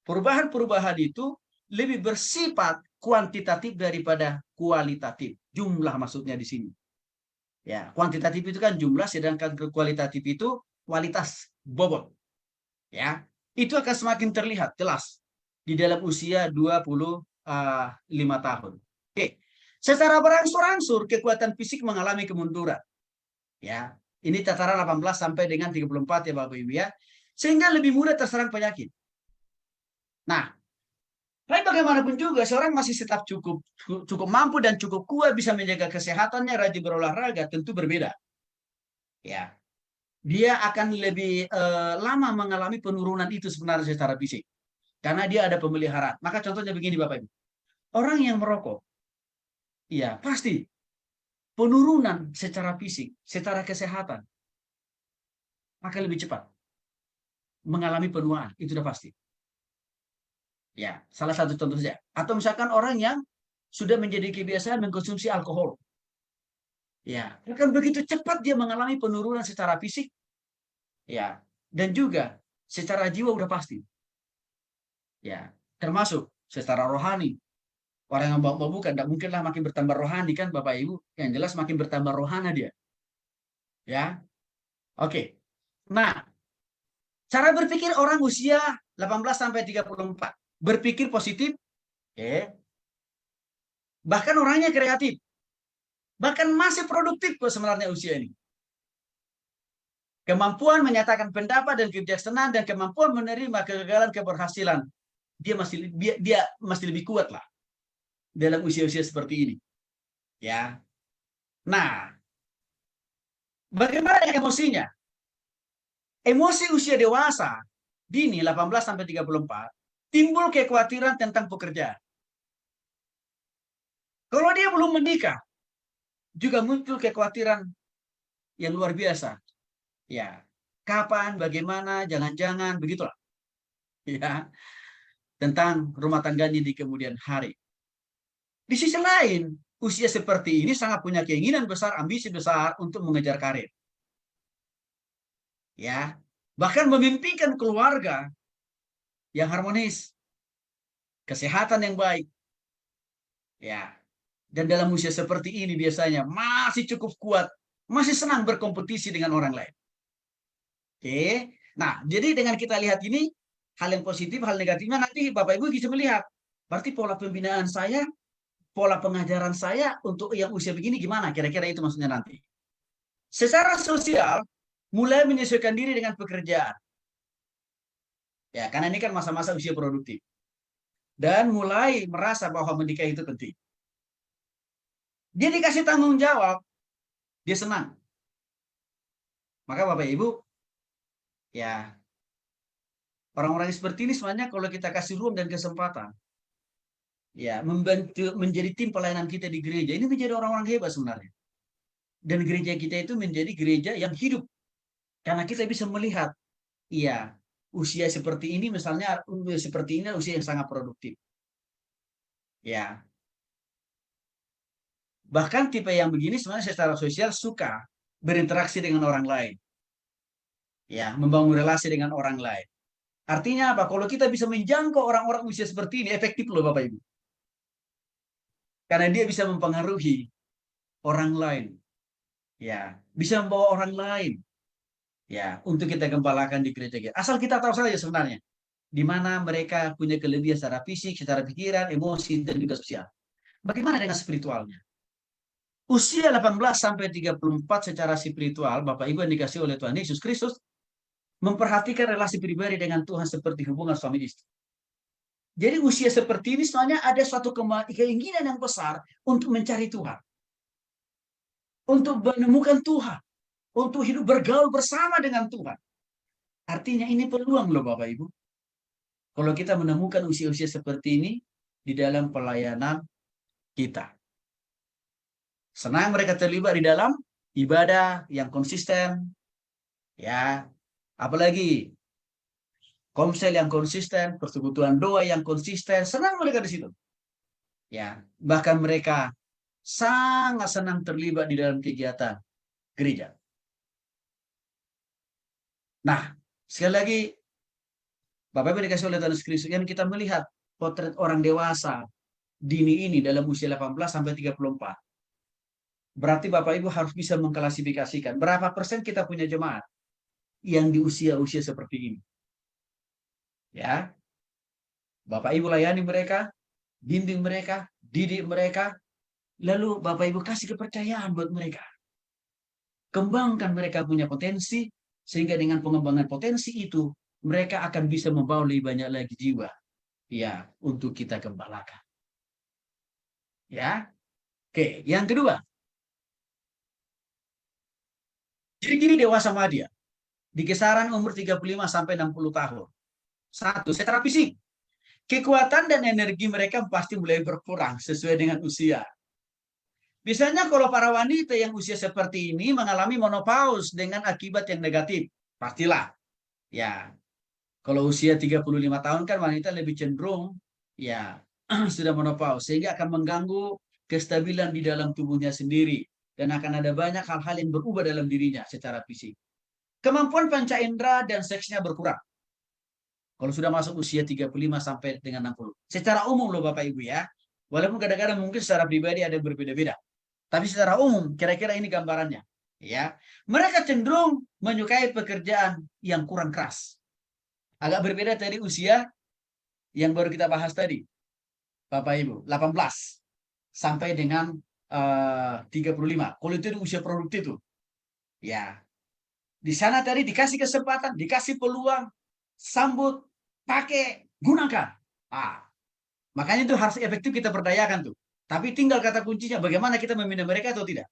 perubahan-perubahan itu lebih bersifat kuantitatif daripada kualitatif. Jumlah maksudnya di sini. Ya, kuantitatif itu kan jumlah, sedangkan kualitatif itu kualitas, bobot. Ya, itu akan semakin terlihat jelas di dalam usia 25 tahun. Oke. Secara berangsur-angsur kekuatan fisik mengalami kemunduran. Ya, ini tataran 18 sampai dengan 34 ya Bapak Ibu ya. Sehingga lebih mudah terserang penyakit. Nah, tapi bagaimanapun juga seorang masih tetap cukup mampu dan cukup kuat bisa menjaga kesehatannya, rajin berolahraga, tentu berbeda. Ya. Dia akan lebih lama mengalami penurunan itu sebenarnya secara fisik. Karena dia ada pemeliharaan. Maka contohnya begini Bapak Ibu. Orang yang merokok, pasti penurunan secara fisik, secara kesehatan akan lebih cepat mengalami penuaan, itu sudah pasti. Ya, salah satu contoh saja. Atau misalkan orang yang sudah menjadi kebiasaan mengkonsumsi alkohol. Ya, akan begitu cepat dia mengalami penurunan secara fisik. Ya, dan juga secara jiwa udah pasti. Ya, termasuk secara rohani. Orang yang mabuk tidak mungkinlah makin bertambah rohani kan Bapak Ibu. Yang jelas makin bertambah rohana dia. Ya. Oke. Nah, cara berpikir orang usia 18 sampai 34. Berpikir positif. Bahkan orangnya kreatif. Bahkan masih produktif kok sebenarnya usia ini. Kemampuan menyatakan pendapat dan kebijaksanaan dan kemampuan menerima kegagalan keberhasilan. Dia masih lebih kuat lah dalam usia-usia seperti ini. Ya. Nah, bagaimana emosinya? Emosi usia dewasa dini 18 sampai 34 timbul kekhawatiran tentang pekerjaan. Kalau dia belum menikah, juga muncul kekhawatiran yang luar biasa. Ya, kapan, bagaimana, jangan-jangan, begitulah. Ya, tentang rumah tangganya di kemudian hari. Di sisi lain, usia seperti ini sangat punya keinginan besar, ambisi besar untuk mengejar karir. Ya, bahkan memimpikan keluarga yang harmonis, kesehatan yang baik. Ya, dan dalam usia seperti ini biasanya masih cukup kuat, masih senang berkompetisi dengan orang lain. Oke, nah jadi dengan kita lihat ini, hal yang positif, hal negatifnya nanti Bapak Ibu bisa melihat. Berarti pola pembinaan saya, pola pengajaran saya untuk yang usia begini gimana? Kira-kira itu maksudnya nanti. Secara sosial, mulai menyesuaikan diri dengan pekerjaan. Ya, karena ini kan masa-masa usia produktif. Dan mulai merasa bahwa menikah itu penting. Dia dikasih tanggung jawab, dia senang. Maka Bapak Ibu, ya orang-orang seperti ini sebenarnya kalau kita kasih ruang dan kesempatan, ya membantu menjadi tim pelayanan kita di gereja, ini menjadi orang-orang hebat sebenarnya. Dan gereja kita itu menjadi gereja yang hidup. Karena kita bisa melihat, usia seperti ini misalnya, seperti ini usia yang sangat produktif. Ya. Bahkan tipe yang begini sebenarnya secara sosial suka berinteraksi dengan orang lain. Ya, membangun relasi dengan orang lain. Artinya apa? Kalau kita bisa menjangkau orang-orang usia seperti ini, efektif loh Bapak Ibu. Karena dia bisa mempengaruhi orang lain. Ya, bisa membawa orang lain. Ya, untuk kita gembalakan di gereja kita. Asal kita tahu saja sebenarnya. Di mana mereka punya kelebihan secara fisik, secara pikiran, emosi, dan juga sosial. Bagaimana dengan spiritualnya? Usia 18 sampai 34 secara spiritual, Bapak Ibu yang dikasih oleh Tuhan Yesus Kristus, memperhatikan relasi pribadi dengan Tuhan seperti hubungan suami istri. Jadi usia seperti ini sebenarnya ada suatu keinginan yang besar untuk mencari Tuhan. Untuk menemukan Tuhan. Untuk hidup bergaul bersama dengan Tuhan. Artinya ini peluang loh Bapak Ibu. Kalau kita menemukan usia-usia seperti ini di dalam pelayanan kita. Senang mereka terlibat di dalam ibadah yang konsisten. Ya, apalagi komsel yang konsisten, persekutuan doa yang konsisten, senang mereka di situ. Ya, bahkan mereka sangat senang terlibat di dalam kegiatan gereja. Nah, sekali lagi, Bapak Ibu dikasih oleh Tuhan Yesus Kristus, yang kita melihat potret orang dewasa dini ini dalam usia 18 sampai 34. Berarti Bapak Ibu harus bisa mengklasifikasikan berapa persen kita punya jemaat yang di usia-usia seperti ini. Ya, Bapak Ibu layani mereka, bimbing mereka, didik mereka, lalu Bapak Ibu kasih kepercayaan buat mereka. Kembangkan mereka punya potensi, sehingga dengan pengembangan potensi itu, mereka akan bisa membawa lebih banyak lagi jiwa. Ya, untuk kita gembalakan. Ya, oke. Yang kedua, ciri-ciri dewasa madya di kisaran umur 35 sampai 60 tahun. Satu, secara fisik. Kekuatan dan energi mereka pasti mulai berkurang sesuai dengan usia. Biasanya kalau para wanita yang usia seperti ini mengalami menopause dengan akibat yang negatif. Pastilah. Ya, kalau usia 35 tahun kan wanita lebih cenderung ya sudah menopause, sehingga akan mengganggu kestabilan di dalam tubuhnya sendiri. Dan akan ada banyak hal-hal yang berubah dalam dirinya secara fisik. Kemampuan panca indera dan seksnya berkurang. Kalau sudah masuk usia 35 sampai dengan 60. Secara umum loh Bapak Ibu ya. Walaupun kadang-kadang mungkin secara pribadi ada yang berbeda-beda. Tapi secara umum kira-kira ini gambarannya. Ya, mereka cenderung menyukai pekerjaan yang kurang keras. Agak berbeda dari usia yang baru kita bahas tadi. Bapak Ibu, 18 sampai dengan 35. Kalau itu usia produktif tuh. Ya. Di sana tadi dikasih kesempatan, dikasih peluang, sambut, pakai, gunakan. Makanya itu harus efektif kita berdayakan tuh. Tapi tinggal kata kuncinya bagaimana kita meminta mereka atau tidak.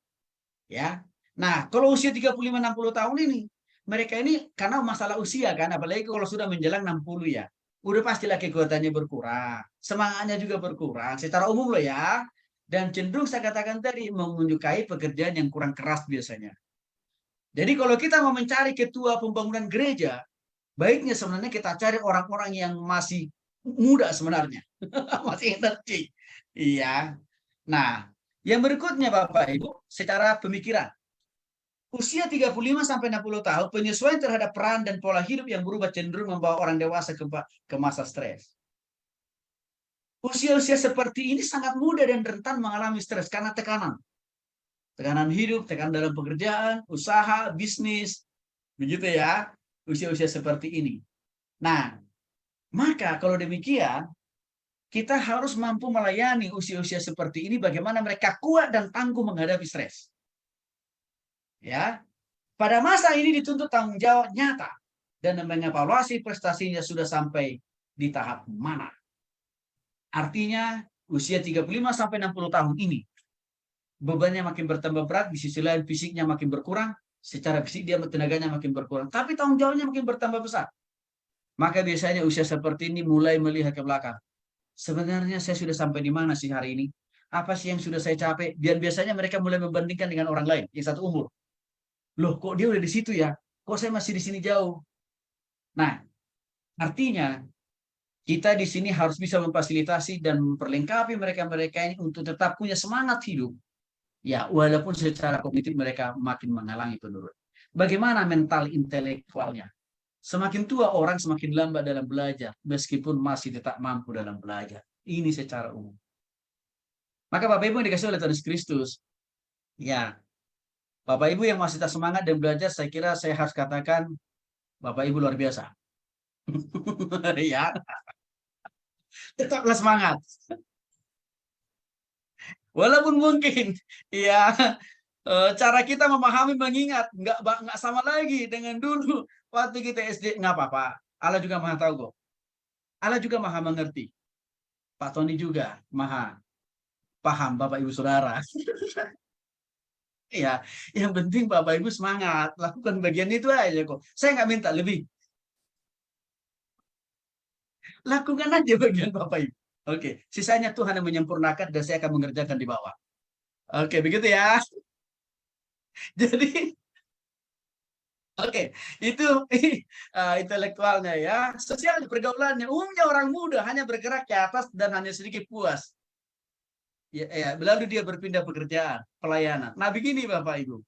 Ya. Nah, kalau usia 35-60 tahun ini, mereka ini karena masalah usia kan, apalagi kalau sudah menjelang 60 ya. Udah pastilah kekuatannya berkurang, semangatnya juga berkurang secara umum loh ya. Dan cenderung saya katakan tadi menyukai pekerjaan yang kurang keras biasanya. Jadi kalau kita mau mencari ketua pembangunan gereja, baiknya sebenarnya kita cari orang-orang yang masih muda sebenarnya. Masih energi. Iya. Nah, yang berikutnya Bapak Ibu, secara pemikiran. Usia 35 sampai 60 tahun, penyesuaian terhadap peran dan pola hidup yang berubah cenderung membawa orang dewasa ke masa stres. Usia-usia seperti ini sangat mudah dan rentan mengalami stres karena tekanan. Tekanan hidup, tekanan dalam pekerjaan, usaha, bisnis, begitu ya, usia-usia seperti ini. Nah, maka kalau demikian, kita harus mampu melayani usia-usia seperti ini bagaimana mereka kuat dan tangguh menghadapi stres. Ya, pada masa ini dituntut tanggung jawab nyata dan mengevaluasi prestasinya sudah sampai di tahap mana. Artinya, usia 35 sampai 60 tahun ini bebannya makin bertambah berat, di sisi lain fisiknya makin berkurang, secara fisik dia tenaganya makin berkurang, tapi tanggung jawabnya makin bertambah besar. Maka biasanya usia seperti ini mulai melihat ke belakang. Sebenarnya saya sudah sampai di mana sih hari ini? Apa sih yang sudah saya capai? Dan biasanya mereka mulai membandingkan dengan orang lain yang satu umur. Loh, kok dia udah di situ ya? Kok saya masih di sini jauh? Nah, artinya kita di sini harus bisa memfasilitasi dan memperlengkapi mereka-mereka ini untuk tetap punya semangat hidup. Ya, walaupun secara kognitif mereka makin mengalami penurunan. Bagaimana mental intelektualnya? Semakin tua orang semakin lambat dalam belajar, meskipun masih tetap mampu dalam belajar. Ini secara umum. Maka Bapak Ibu yang dikasih oleh Tuhan Yesus Kristus, ya, Bapak Ibu yang masih tak semangat dan belajar, saya kira saya harus katakan, Bapak Ibu luar biasa. Ya, tetaplah semangat. Walaupun mungkin, ya, cara kita memahami, mengingat, nggak sama lagi dengan dulu waktu kita SD. Nggak apa-apa. Allah juga maha tahu kok. Allah juga maha mengerti. Pak Tony juga maha paham, Bapak Ibu Saudara. Ya, yang penting Bapak Ibu semangat, lakukan bagian itu aja kok. Saya nggak minta lebih, lakukan aja bagian Bapak Ibu. Oke, sisanya Tuhan yang menyempurnakan dan saya akan mengerjakan di bawah. Oke, begitu ya. Jadi, oke, itu intelektualnya ya. Sosial pergaulannya, umumnya orang muda hanya bergerak ke atas dan hanya sedikit puas. Ya, ya, lalu dia berpindah pekerjaan, pelayanan. Nah, begini Bapak Ibu.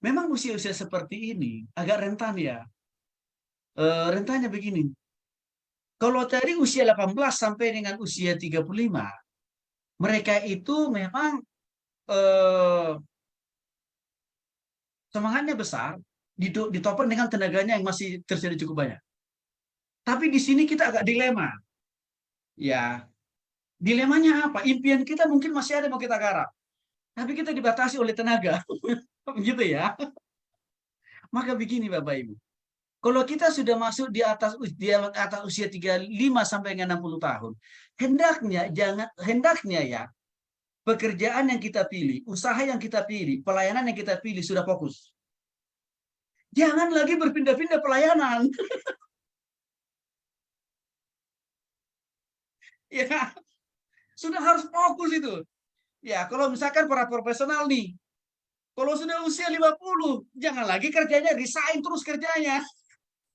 Memang usia-usia seperti ini agak rentan ya. Rentannya begini. Kalau dari usia 18 sampai dengan usia 35, mereka itu memang eh, semangatnya besar, ditopang dengan tenaganya yang masih tersedia cukup banyak. Tapi di sini kita agak dilema. Ya, dilemanya apa? Impian kita mungkin masih ada mau kita garap, tapi kita dibatasi oleh tenaga. Begitu ya. Maka begini Bapak Ibu. Kalau kita sudah masuk di atas usia 35 sampai dengan 60 tahun, hendaknya ya pekerjaan yang kita pilih, usaha yang kita pilih, pelayanan yang kita pilih sudah fokus. Jangan lagi berpindah-pindah pelayanan. Ya, sudah harus fokus itu. Ya, kalau misalkan para profesional nih, kalau sudah usia 50, jangan lagi kerjanya resign terus kerjanya.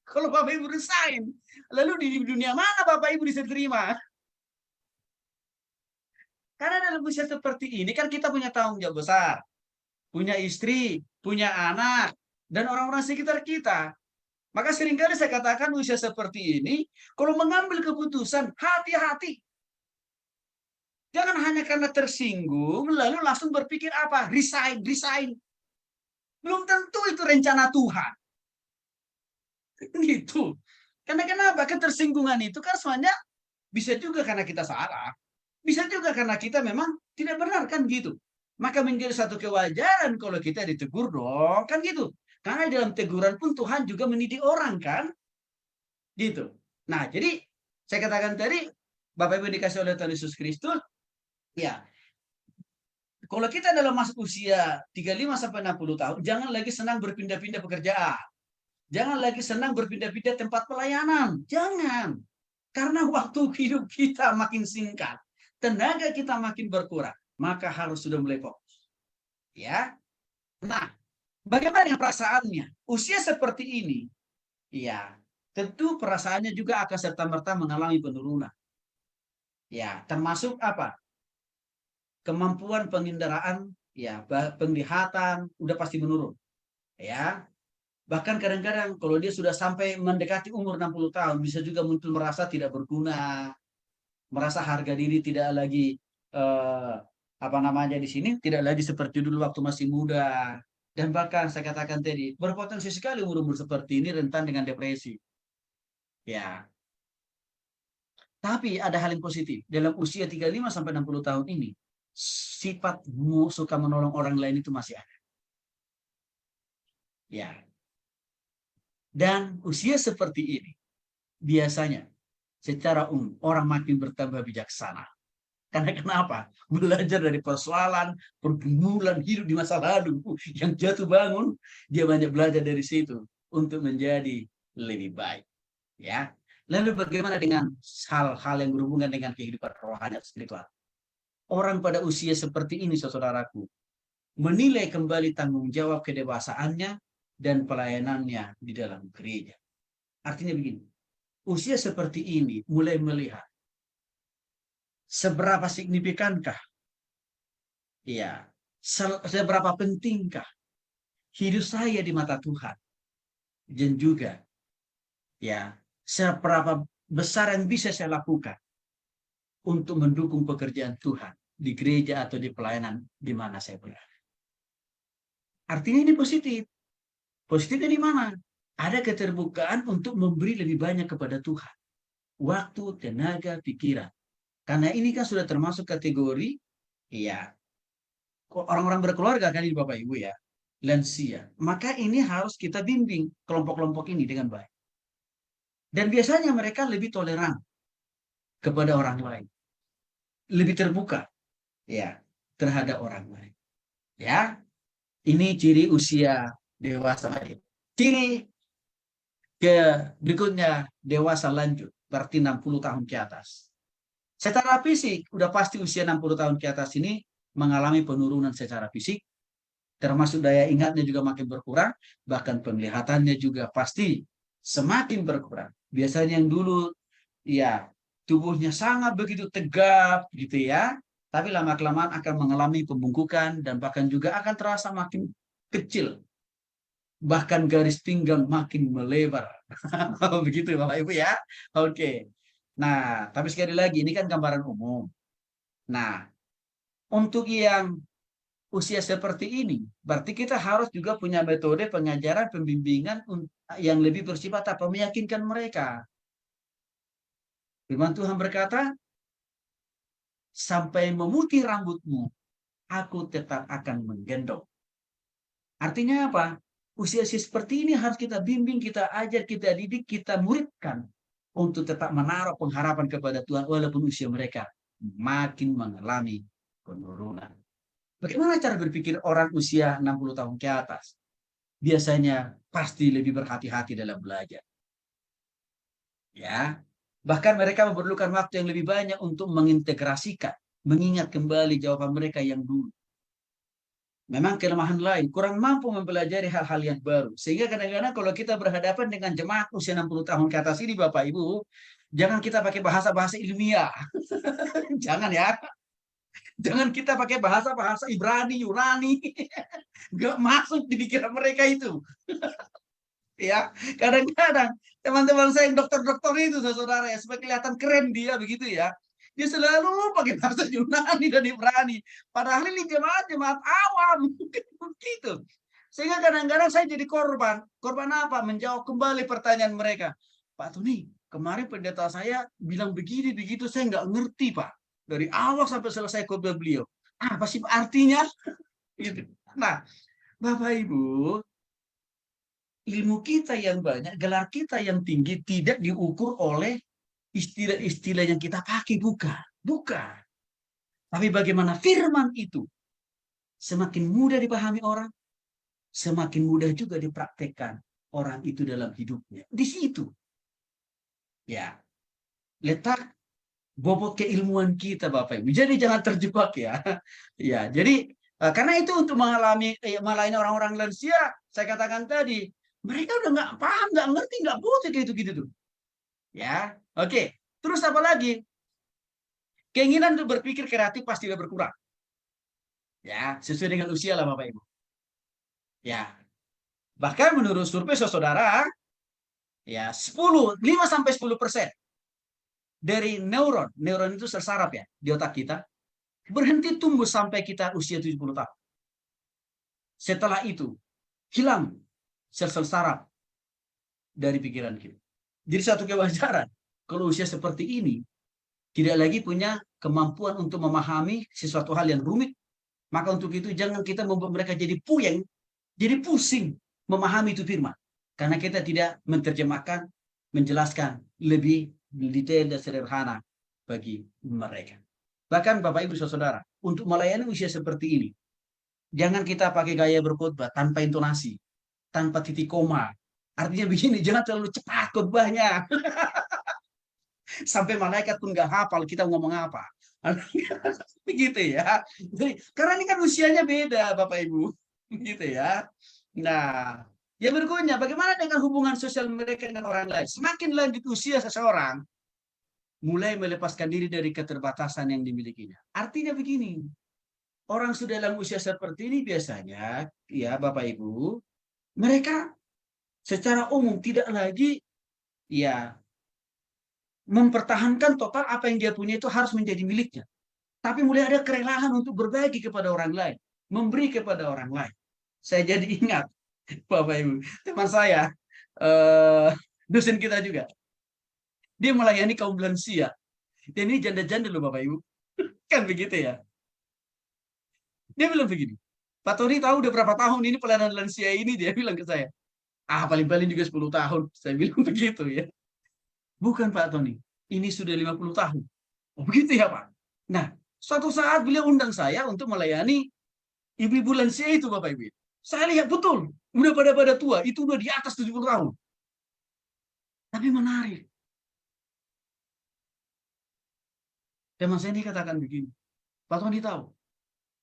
Kalau Bapak Ibu resign, lalu di dunia mana Bapak Ibu bisa terima? Karena dalam usia seperti ini kan kita punya tanggung jawab besar, punya istri, punya anak, dan orang-orang sekitar kita. Maka seringkali saya katakan usia seperti ini, kalau mengambil keputusan, hati-hati. Jangan hanya karena tersinggung, lalu langsung berpikir apa? Resign, resign. Belum tentu itu rencana Tuhan. Gitu. Karena kenapa? Ketersinggungan itu kan sebenarnya bisa juga karena kita salah. Bisa juga karena kita memang tidak benar, kan gitu. Maka menjadi satu kewajaran kalau kita ditegur dong, kan gitu. Karena dalam teguran pun Tuhan juga mendidik orang, kan? Gitu. Nah, jadi saya katakan tadi, Bapak Ibu dikasih oleh Tuhan Yesus Kristus, ya, kalau kita dalam masuk usia 35 sampai 60 tahun, jangan lagi senang berpindah-pindah pekerjaan. Jangan lagi senang berpindah-pindah tempat pelayanan. Jangan. Karena waktu hidup kita makin singkat, tenaga kita makin berkurang, maka harus sudah mulai fokus. Ya. Nah, bagaimana dengan perasaannya? Usia seperti ini, ya, tentu perasaannya juga akan serta-merta mengalami penurunan. Ya, termasuk apa? Kemampuan pengendaraan, ya, penglihatan udah pasti menurun. Ya, bahkan kadang-kadang kalau dia sudah sampai mendekati umur 60 tahun, bisa juga muncul merasa tidak berguna, merasa harga diri tidak lagi apa namanya di sini, tidak lagi seperti dulu waktu masih muda. Dan bahkan saya katakan tadi, berpotensi sekali umur-umur seperti ini rentan dengan depresi. Ya. Tapi ada hal yang positif. Dalam usia 35 sampai 60 tahun ini, sifatmu suka menolong orang lain itu masih ada. Ya. Dan usia seperti ini, biasanya secara umum orang makin bertambah bijaksana. Karena kenapa? Belajar dari persoalan, pergumulan hidup di masa lalu yang jatuh bangun, dia banyak belajar dari situ untuk menjadi lebih baik. Ya. Lalu bagaimana dengan hal-hal yang berhubungan dengan kehidupan rohani atau spiritual? Orang pada usia seperti ini, saudaraku, menilai kembali tanggung jawab kedewasaannya dan pelayanannya di dalam gereja. Artinya begini, usia seperti ini mulai melihat seberapa signifikankah, ya, seberapa pentingkah hidup saya di mata Tuhan. Dan juga, ya, seberapa besar yang bisa saya lakukan untuk mendukung pekerjaan Tuhan di gereja atau di pelayanan di mana saya berada. Artinya ini positif. Positifnya di mana? Ada keterbukaan untuk memberi lebih banyak kepada Tuhan. Waktu, tenaga, pikiran. Karena ini kan sudah termasuk kategori, ya, orang-orang berkeluarga kan ini Bapak Ibu ya, lansia. Maka ini harus kita bimbing kelompok-kelompok ini dengan baik. Dan biasanya mereka lebih toleran kepada orang lain. Lebih terbuka, ya, terhadap orang lain. Ya, ini ciri usia dewasa. Ciri berikutnya dewasa lanjut, berarti 60 tahun ke atas. Secara fisik, udah pasti usia 60 tahun ke atas ini mengalami penurunan secara fisik, termasuk daya ingatnya juga makin berkurang, bahkan penglihatannya juga pasti semakin berkurang. Biasanya yang dulu, ya, tubuhnya sangat begitu tegap, gitu ya, tapi lama-kelamaan akan mengalami pembungkukan dan bahkan juga akan terasa makin kecil. Bahkan garis pinggang makin melebar. Begitu Bapak Ibu ya. Oke. Nah, tapi sekali lagi ini kan gambaran umum. Nah, untuk yang usia seperti ini, berarti kita harus juga punya metode pengajaran pembimbingan yang lebih bersifat apa? Meyakinkan mereka. Firman Tuhan berkata, sampai memutih rambutmu, aku tetap akan menggendong. Artinya apa? Usia-usia seperti ini harus kita bimbing, kita ajar, kita didik, kita muridkan untuk tetap menaruh pengharapan kepada Tuhan walaupun usia mereka makin mengalami penurunan. Bagaimana cara berpikir orang usia 60 tahun ke atas? Biasanya pasti lebih berhati-hati dalam belajar. Ya, bahkan mereka memerlukan waktu yang lebih banyak untuk mengintegrasikan, mengingat kembali jawaban mereka yang dulu. Memang kelemahan lain, kurang mampu mempelajari hal-hal yang baru. Sehingga kadang-kadang kalau kita berhadapan dengan jemaat usia 60 tahun ke atas ini, Bapak Ibu, jangan kita pakai bahasa-bahasa ilmiah. Jangan ya. Jangan kita pakai bahasa-bahasa Ibrani, Yunani. Nggak masuk di pikiran mereka itu. Ya, kadang-kadang teman-teman saya yang dokter-dokter itu, saudara ya, supaya kelihatan keren dia begitu ya. Dia selalu pakai bahasa Yunani dan Ibrani. Padahal ini jemaat-jemaat awam. Begitu. Sehingga kadang-kadang saya jadi korban. Korban apa? Menjawab kembali pertanyaan mereka. Pak Tony, kemarin pendeta saya bilang begini, begitu. Saya nggak ngerti, Pak. Dari awal sampai selesai khotbah beliau. Apa sih artinya? Gitu. Nah, Bapak Ibu, ilmu kita yang banyak, gelar kita yang tinggi tidak diukur oleh istilah-istilah yang kita pakai, bukan. Tapi bagaimana firman itu semakin mudah dipahami orang, semakin mudah juga dipraktekkan orang itu dalam hidupnya. Di situ, ya, letak bobot keilmuan kita, Bapak Ibu. Jadi jangan terjebak ya. Ya, jadi karena itu untuk melayani orang-orang lansia, saya katakan tadi, mereka udah nggak paham, nggak ngerti, nggak butuh kayak gitu-gitu tuh. Ya, oke. Terus apa lagi? Keinginan untuk berpikir kreatif pasti berkurang. Ya, sesuai dengan usia lah Bapak Ibu. Ya. Bahkan menurut survei saudara, ya 5 sampai 10% dari neuron itu sel saraf ya di otak kita berhenti tumbuh sampai kita usia 70 tahun. Setelah itu hilang sel-sel saraf dari pikiran kita. Jadi satu kewajaran kalau usia seperti ini tidak lagi punya kemampuan untuk memahami sesuatu hal yang rumit, maka untuk itu jangan kita membuat mereka jadi puyeng, jadi pusing memahami itu firman. Karena kita tidak menerjemahkan, menjelaskan lebih detail dan sederhana bagi mereka. Bahkan Bapak Ibu Saudara, untuk melayani usia seperti ini, jangan kita pakai gaya berkhotbah tanpa intonasi, tanpa titik koma. Artinya begini, jangan terlalu cepat khotbahnya. Sampai malaikat pun nggak hafal kita ngomong apa. Begitu ya. Jadi, karena ini kan usianya beda Bapak Ibu. Begitu ya. Nah, yang berikutnya, bagaimana dengan hubungan sosial mereka dengan orang lain? Semakin lanjut usia seseorang, mulai melepaskan diri dari keterbatasan yang dimilikinya. Artinya begini, orang sudah dalam usia seperti ini biasanya, ya Bapak Ibu, mereka secara umum tidak lagi ya mempertahankan total apa yang dia punya itu harus menjadi miliknya. Tapi mulai ada kerelaan untuk berbagi kepada orang lain, memberi kepada orang lain. Saya jadi ingat, Bapak Ibu, teman saya, dosen kita juga, dia melayani kaum lansia. Dan ini janda-janda loh Bapak Ibu. Kan begitu ya. Dia bilang begini, Pak Tony tahu udah berapa tahun ini pelayanan lansia ini? Dia bilang ke saya, paling-paling juga 10 tahun. Saya bilang begitu ya. Bukan Pak Tony, ini sudah 50 tahun. Oh begitu ya Pak. Nah, suatu saat beliau undang saya untuk melayani ibu-ibu lansia itu Bapak Ibu. Saya lihat betul, udah pada tua, itu udah di atas 70 tahun. Tapi menarik. Teman saya ini katakan begini, Pak Tony tahu,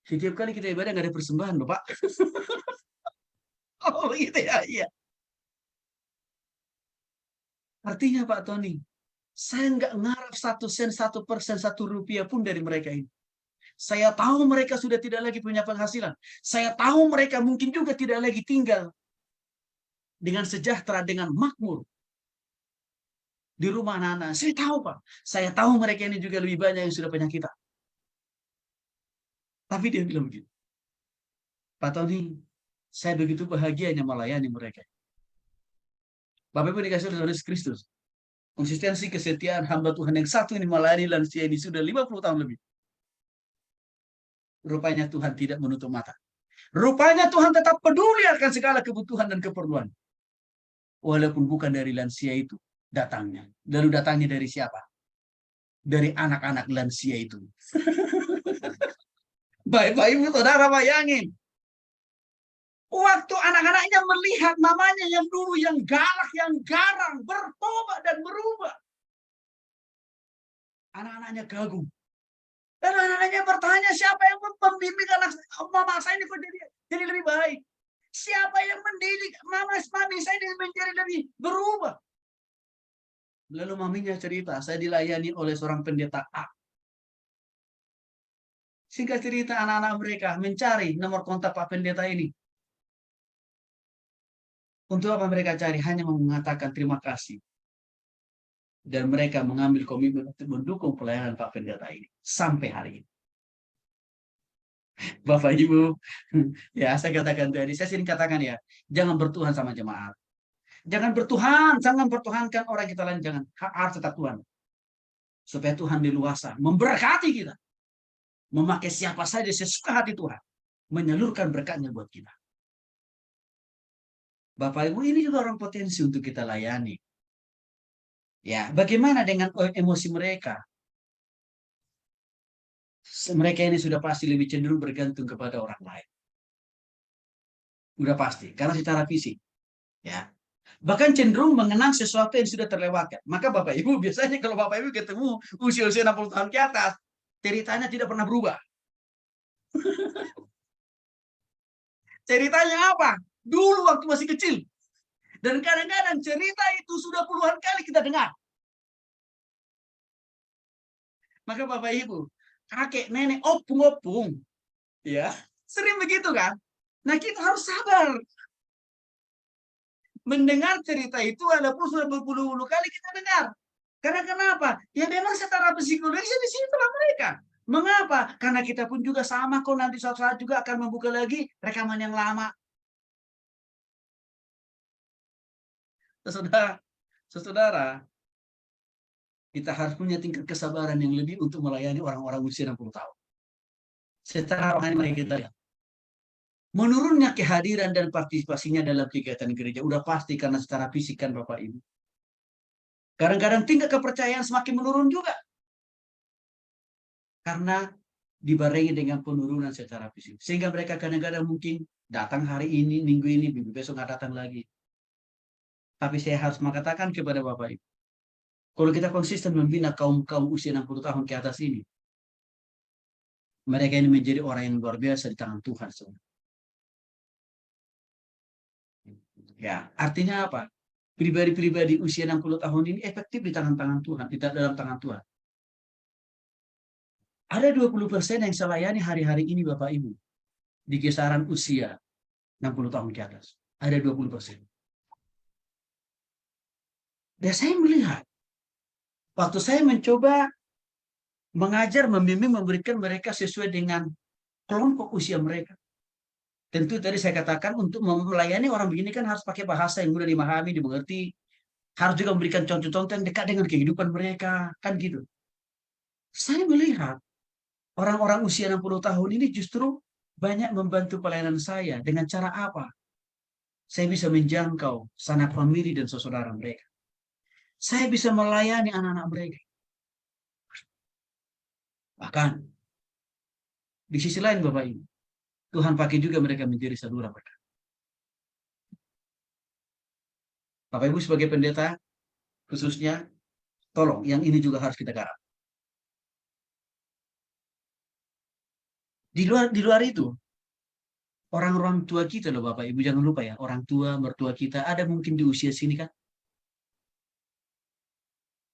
setiap kali kita ibadah nggak ada persembahan loh Pak. Oh gitu ya, iya. Artinya Pak Tony, saya nggak ngarap 1 sen, 1%, 1 rupiah pun dari mereka ini. Saya tahu mereka sudah tidak lagi punya penghasilan. Saya tahu mereka mungkin juga tidak lagi tinggal dengan sejahtera, dengan makmur di rumah anak-anak. Saya tahu Pak. Saya tahu mereka ini juga lebih banyak yang sudah penyakitan. Tapi dia bilang begitu, Pak Tony, saya begitu bahagianya melayani mereka. Bapak Ibu dikasih oleh Yesus Kristus. Konsistensi kesetiaan hamba Tuhan yang satu ini melayani lansia ini sudah 50 tahun lebih. Rupanya Tuhan tidak menutup mata. Rupanya Tuhan tetap peduli akan segala kebutuhan dan keperluan. Walaupun bukan dari lansia itu datangnya. Lalu datangnya dari siapa? Dari anak-anak lansia itu. Baik-baik Ibu Saudara bayangin. Waktu anak-anaknya melihat mamanya yang dulu yang galak, yang garang, bertobat dan berubah. Anak-anaknya kagum. Dan anak-anaknya bertanya, siapa yang membimbing anak mama saya ini jadi lebih baik? Siapa yang mendidik mami saya ini menjadi lebih berubah? Lalu maminya cerita, saya dilayani oleh seorang pendeta A. Singkat cerita, anak-anak mereka mencari nomor kontak Pak Pendeta ini. Untuk apa mereka cari? Hanya mengatakan terima kasih. Dan mereka mengambil komitmen untuk mendukung pelayanan Pak Pendeta ini. Sampai hari ini. Bapak Ibu, ya saya katakan tadi, saya sering katakan ya, jangan bertuhan sama jemaat. Jangan bertuhankan orang kita lain, jangan. Harus tetap Tuhan. Supaya Tuhan diluasa, memberkati kita. Memakai siapa saja sesuka hati Tuhan. Menyalurkan berkatnya buat kita. Bapak Ibu, ini juga orang potensi untuk kita layani. Ya, bagaimana dengan emosi mereka? Mereka ini sudah pasti lebih cenderung bergantung kepada orang lain. Sudah pasti, karena secara fisik. Ya, bahkan cenderung mengenang sesuatu yang sudah terlewatkan. Maka Bapak Ibu, biasanya kalau Bapak Ibu ketemu usia-usia 60 tahun ke atas, ceritanya tidak pernah berubah. Ceritanya apa? Dulu waktu masih kecil. Dan kadang-kadang cerita itu sudah puluhan kali kita dengar. Maka Bapak Ibu, kakek, nenek, opung-opung, ya, sering begitu kan? Nah, kita harus sabar. Mendengar cerita itu walaupun sudah berpuluh-puluh kali kita dengar. Karena kenapa? Ya memang secara psikologis di situlah mereka. Mengapa? Karena kita pun juga sama kok, nanti suatu saat juga akan membuka lagi rekaman yang lama. Saudara, kita harus punya tingkat kesabaran yang lebih untuk melayani orang-orang usia 60 tahun. Secara rohani mari kita lihat. Menurunnya kehadiran dan partisipasinya dalam kegiatan gereja udah pasti karena secara fisik kan Bapak Ibu. Kadang-kadang tingkat kepercayaan semakin menurun juga. Karena dibarengi dengan penurunan secara fisik. Sehingga mereka kadang-kadang mungkin datang hari ini, minggu ini, minggu besok nggak datang lagi. Tapi saya harus mengatakan kepada Bapak Ibu, kalau kita konsisten membina kaum-kaum usia 60 tahun ke atas ini, mereka ini menjadi orang yang luar biasa di tangan Tuhan. Ya, artinya apa? Pribadi-pribadi usia 60 tahun ini efektif di tangan Tuhan, tidak dalam tangan Tuhan. Ada 20% yang saya layani hari-hari ini Bapak Ibu. Di kisaran usia 60 tahun ke atas. Ada 20%. Dan saya melihat, waktu saya mencoba mengajar, membimbing, memberikan mereka sesuai dengan kelompok usia mereka. Tentu tadi saya katakan untuk melayani orang begini kan harus pakai bahasa yang mudah dimahami, dimengerti. Harus juga memberikan contoh-contoh yang dekat dengan kehidupan mereka. Kan gitu. Saya melihat orang-orang usia 60 tahun ini justru banyak membantu pelayanan saya. Dengan cara apa? Saya bisa menjangkau sanak famili dan saudara mereka. Saya bisa melayani anak-anak mereka. Bahkan, di sisi lain Bapak Ibu, Tuhan pakai juga mereka menjadi saudara mereka. Bapak Ibu sebagai pendeta, khususnya, tolong, yang ini juga harus kita garap. Di luar itu, orang-orang tua kita loh Bapak Ibu, jangan lupa ya, orang tua, mertua kita, ada mungkin di usia sini kan.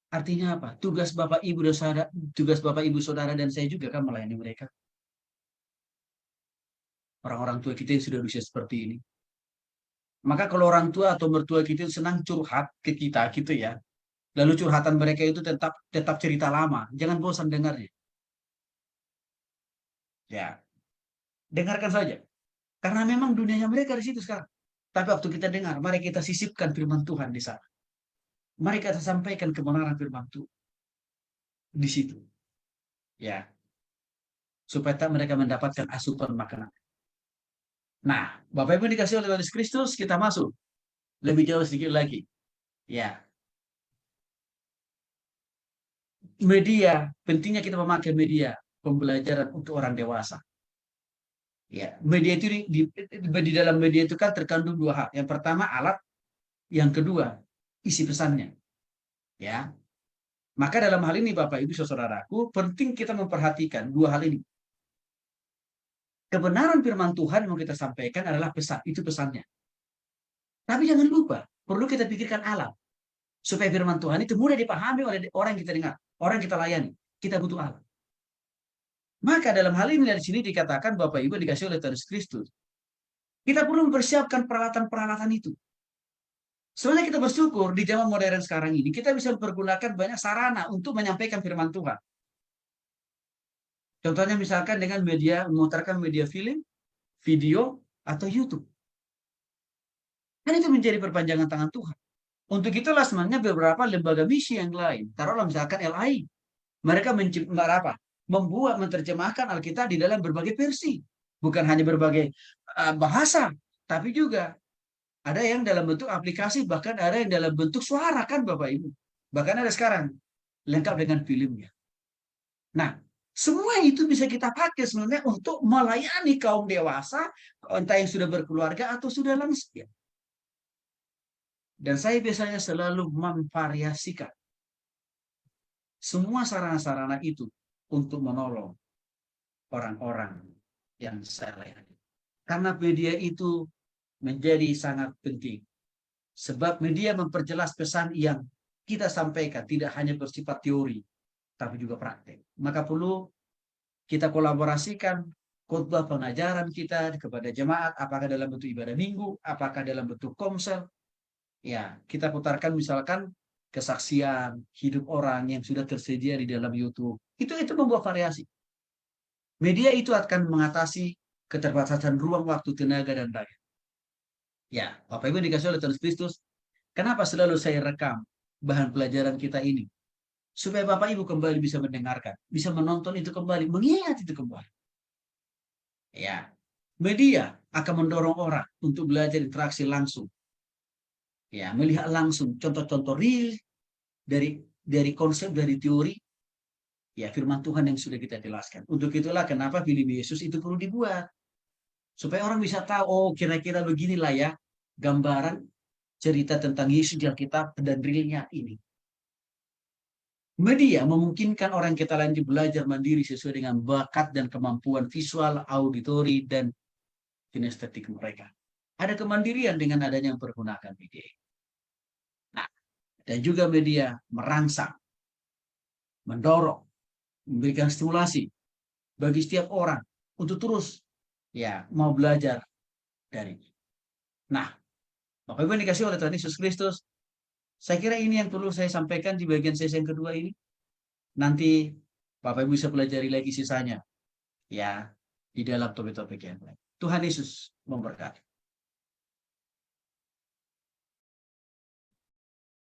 Artinya apa? Tugas Bapak Ibu Saudara dan saya juga kan melayani mereka. Orang-orang tua kita yang sudah usia seperti ini. Maka kalau orang tua atau mertua kita senang curhat ke kita gitu ya. Lalu curhatan mereka itu tetap cerita lama. Jangan bosan dengarnya. Ya, dengarkan saja. Karena memang dunianya mereka di situ sekarang. Tapi waktu kita dengar, mari kita sisipkan firman Tuhan di sana. Mari kita sampaikan kebenaran firman Tuhan di situ. Ya, supaya mereka mendapatkan asupan makanan. Nah, Bapak Ibu dikasih oleh Yesus Kristus, kita masuk lebih jauh sedikit lagi. Ya, media, pentingnya kita memakai media pembelajaran untuk orang dewasa. Ya, media itu di dalam media itu kan terkandung dua hal. Yang pertama alat, yang kedua isi pesannya. Ya, maka dalam hal ini Bapak Ibu saudaraku, penting kita memperhatikan dua hal ini. Kebenaran firman Tuhan yang mau kita sampaikan adalah pesan, itu pesannya. Tapi jangan lupa, perlu kita pikirkan alat. Supaya firman Tuhan itu mudah dipahami oleh orang yang kita dengar, orang yang kita layani. Kita butuh alat. Maka dalam hal ini dari sini dikatakan Bapak Ibu dikasih oleh Yesus Kristus. Kita perlu mempersiapkan peralatan-peralatan itu. Sebenarnya kita bersyukur di zaman modern sekarang ini, kita bisa mempergunakan banyak sarana untuk menyampaikan firman Tuhan. Contohnya misalkan dengan media, memutarkan media film, video, atau YouTube. Kan itu menjadi perpanjangan tangan Tuhan. Untuk itulah sebenarnya beberapa lembaga misi yang lain, taruhlah misalkan LI, mereka membuat, menerjemahkan Alkitab di dalam berbagai versi. Bukan hanya berbagai bahasa, tapi juga ada yang dalam bentuk aplikasi, bahkan ada yang dalam bentuk suara kan Bapak Ibu. Bahkan ada sekarang, lengkap dengan filmnya. Nah, semua itu bisa kita pakai sebenarnya untuk melayani kaum dewasa, entah yang sudah berkeluarga atau sudah lansia. Dan saya biasanya selalu memvariasikan semua sarana-sarana itu untuk menolong orang-orang yang saya layani. Karena media itu menjadi sangat penting. Sebab media memperjelas pesan yang kita sampaikan, tidak hanya bersifat teori, tapi juga praktek. Maka perlu kita kolaborasikan khotbah pengajaran kita kepada jemaat, apakah dalam bentuk ibadah minggu, apakah dalam bentuk komsel. Ya, kita putarkan misalkan kesaksian hidup orang yang sudah tersedia di dalam YouTube. Itu membuat variasi. Media itu akan mengatasi keterbatasan ruang, waktu, tenaga, dan daya. Ya, Bapak Ibu dikasih oleh Tuhan Kristus, kenapa selalu saya rekam bahan pelajaran kita ini? Supaya Bapak Ibu kembali bisa mendengarkan, bisa menonton itu kembali, mengingat itu kembali. Ya, media akan mendorong orang untuk belajar interaksi langsung. Ya, melihat langsung contoh-contoh real dari konsep, dari teori, ya firman Tuhan yang sudah kita jelaskan. Untuk itulah kenapa film Yesus itu perlu dibuat. Supaya orang bisa tahu, oh kira-kira beginilah ya gambaran cerita tentang Yesus di Alkitab dan realnya ini. Media memungkinkan orang kita lanjut belajar mandiri sesuai dengan bakat dan kemampuan visual, auditori, dan kinestetik mereka. Ada kemandirian dengan adanya yang pergunakan media. Nah, dan juga media merangsang, mendorong, memberikan stimulasi bagi setiap orang untuk terus ya mau belajar dari. Nah, Bapak Ibu yang dikasih oleh Tuhan Yesus Kristus, saya kira ini yang perlu saya sampaikan di bagian sesi yang kedua ini. Nanti Bapak Ibu bisa pelajari lagi sisanya ya di dalam topik-topik yang lain. Tuhan Yesus memberkati.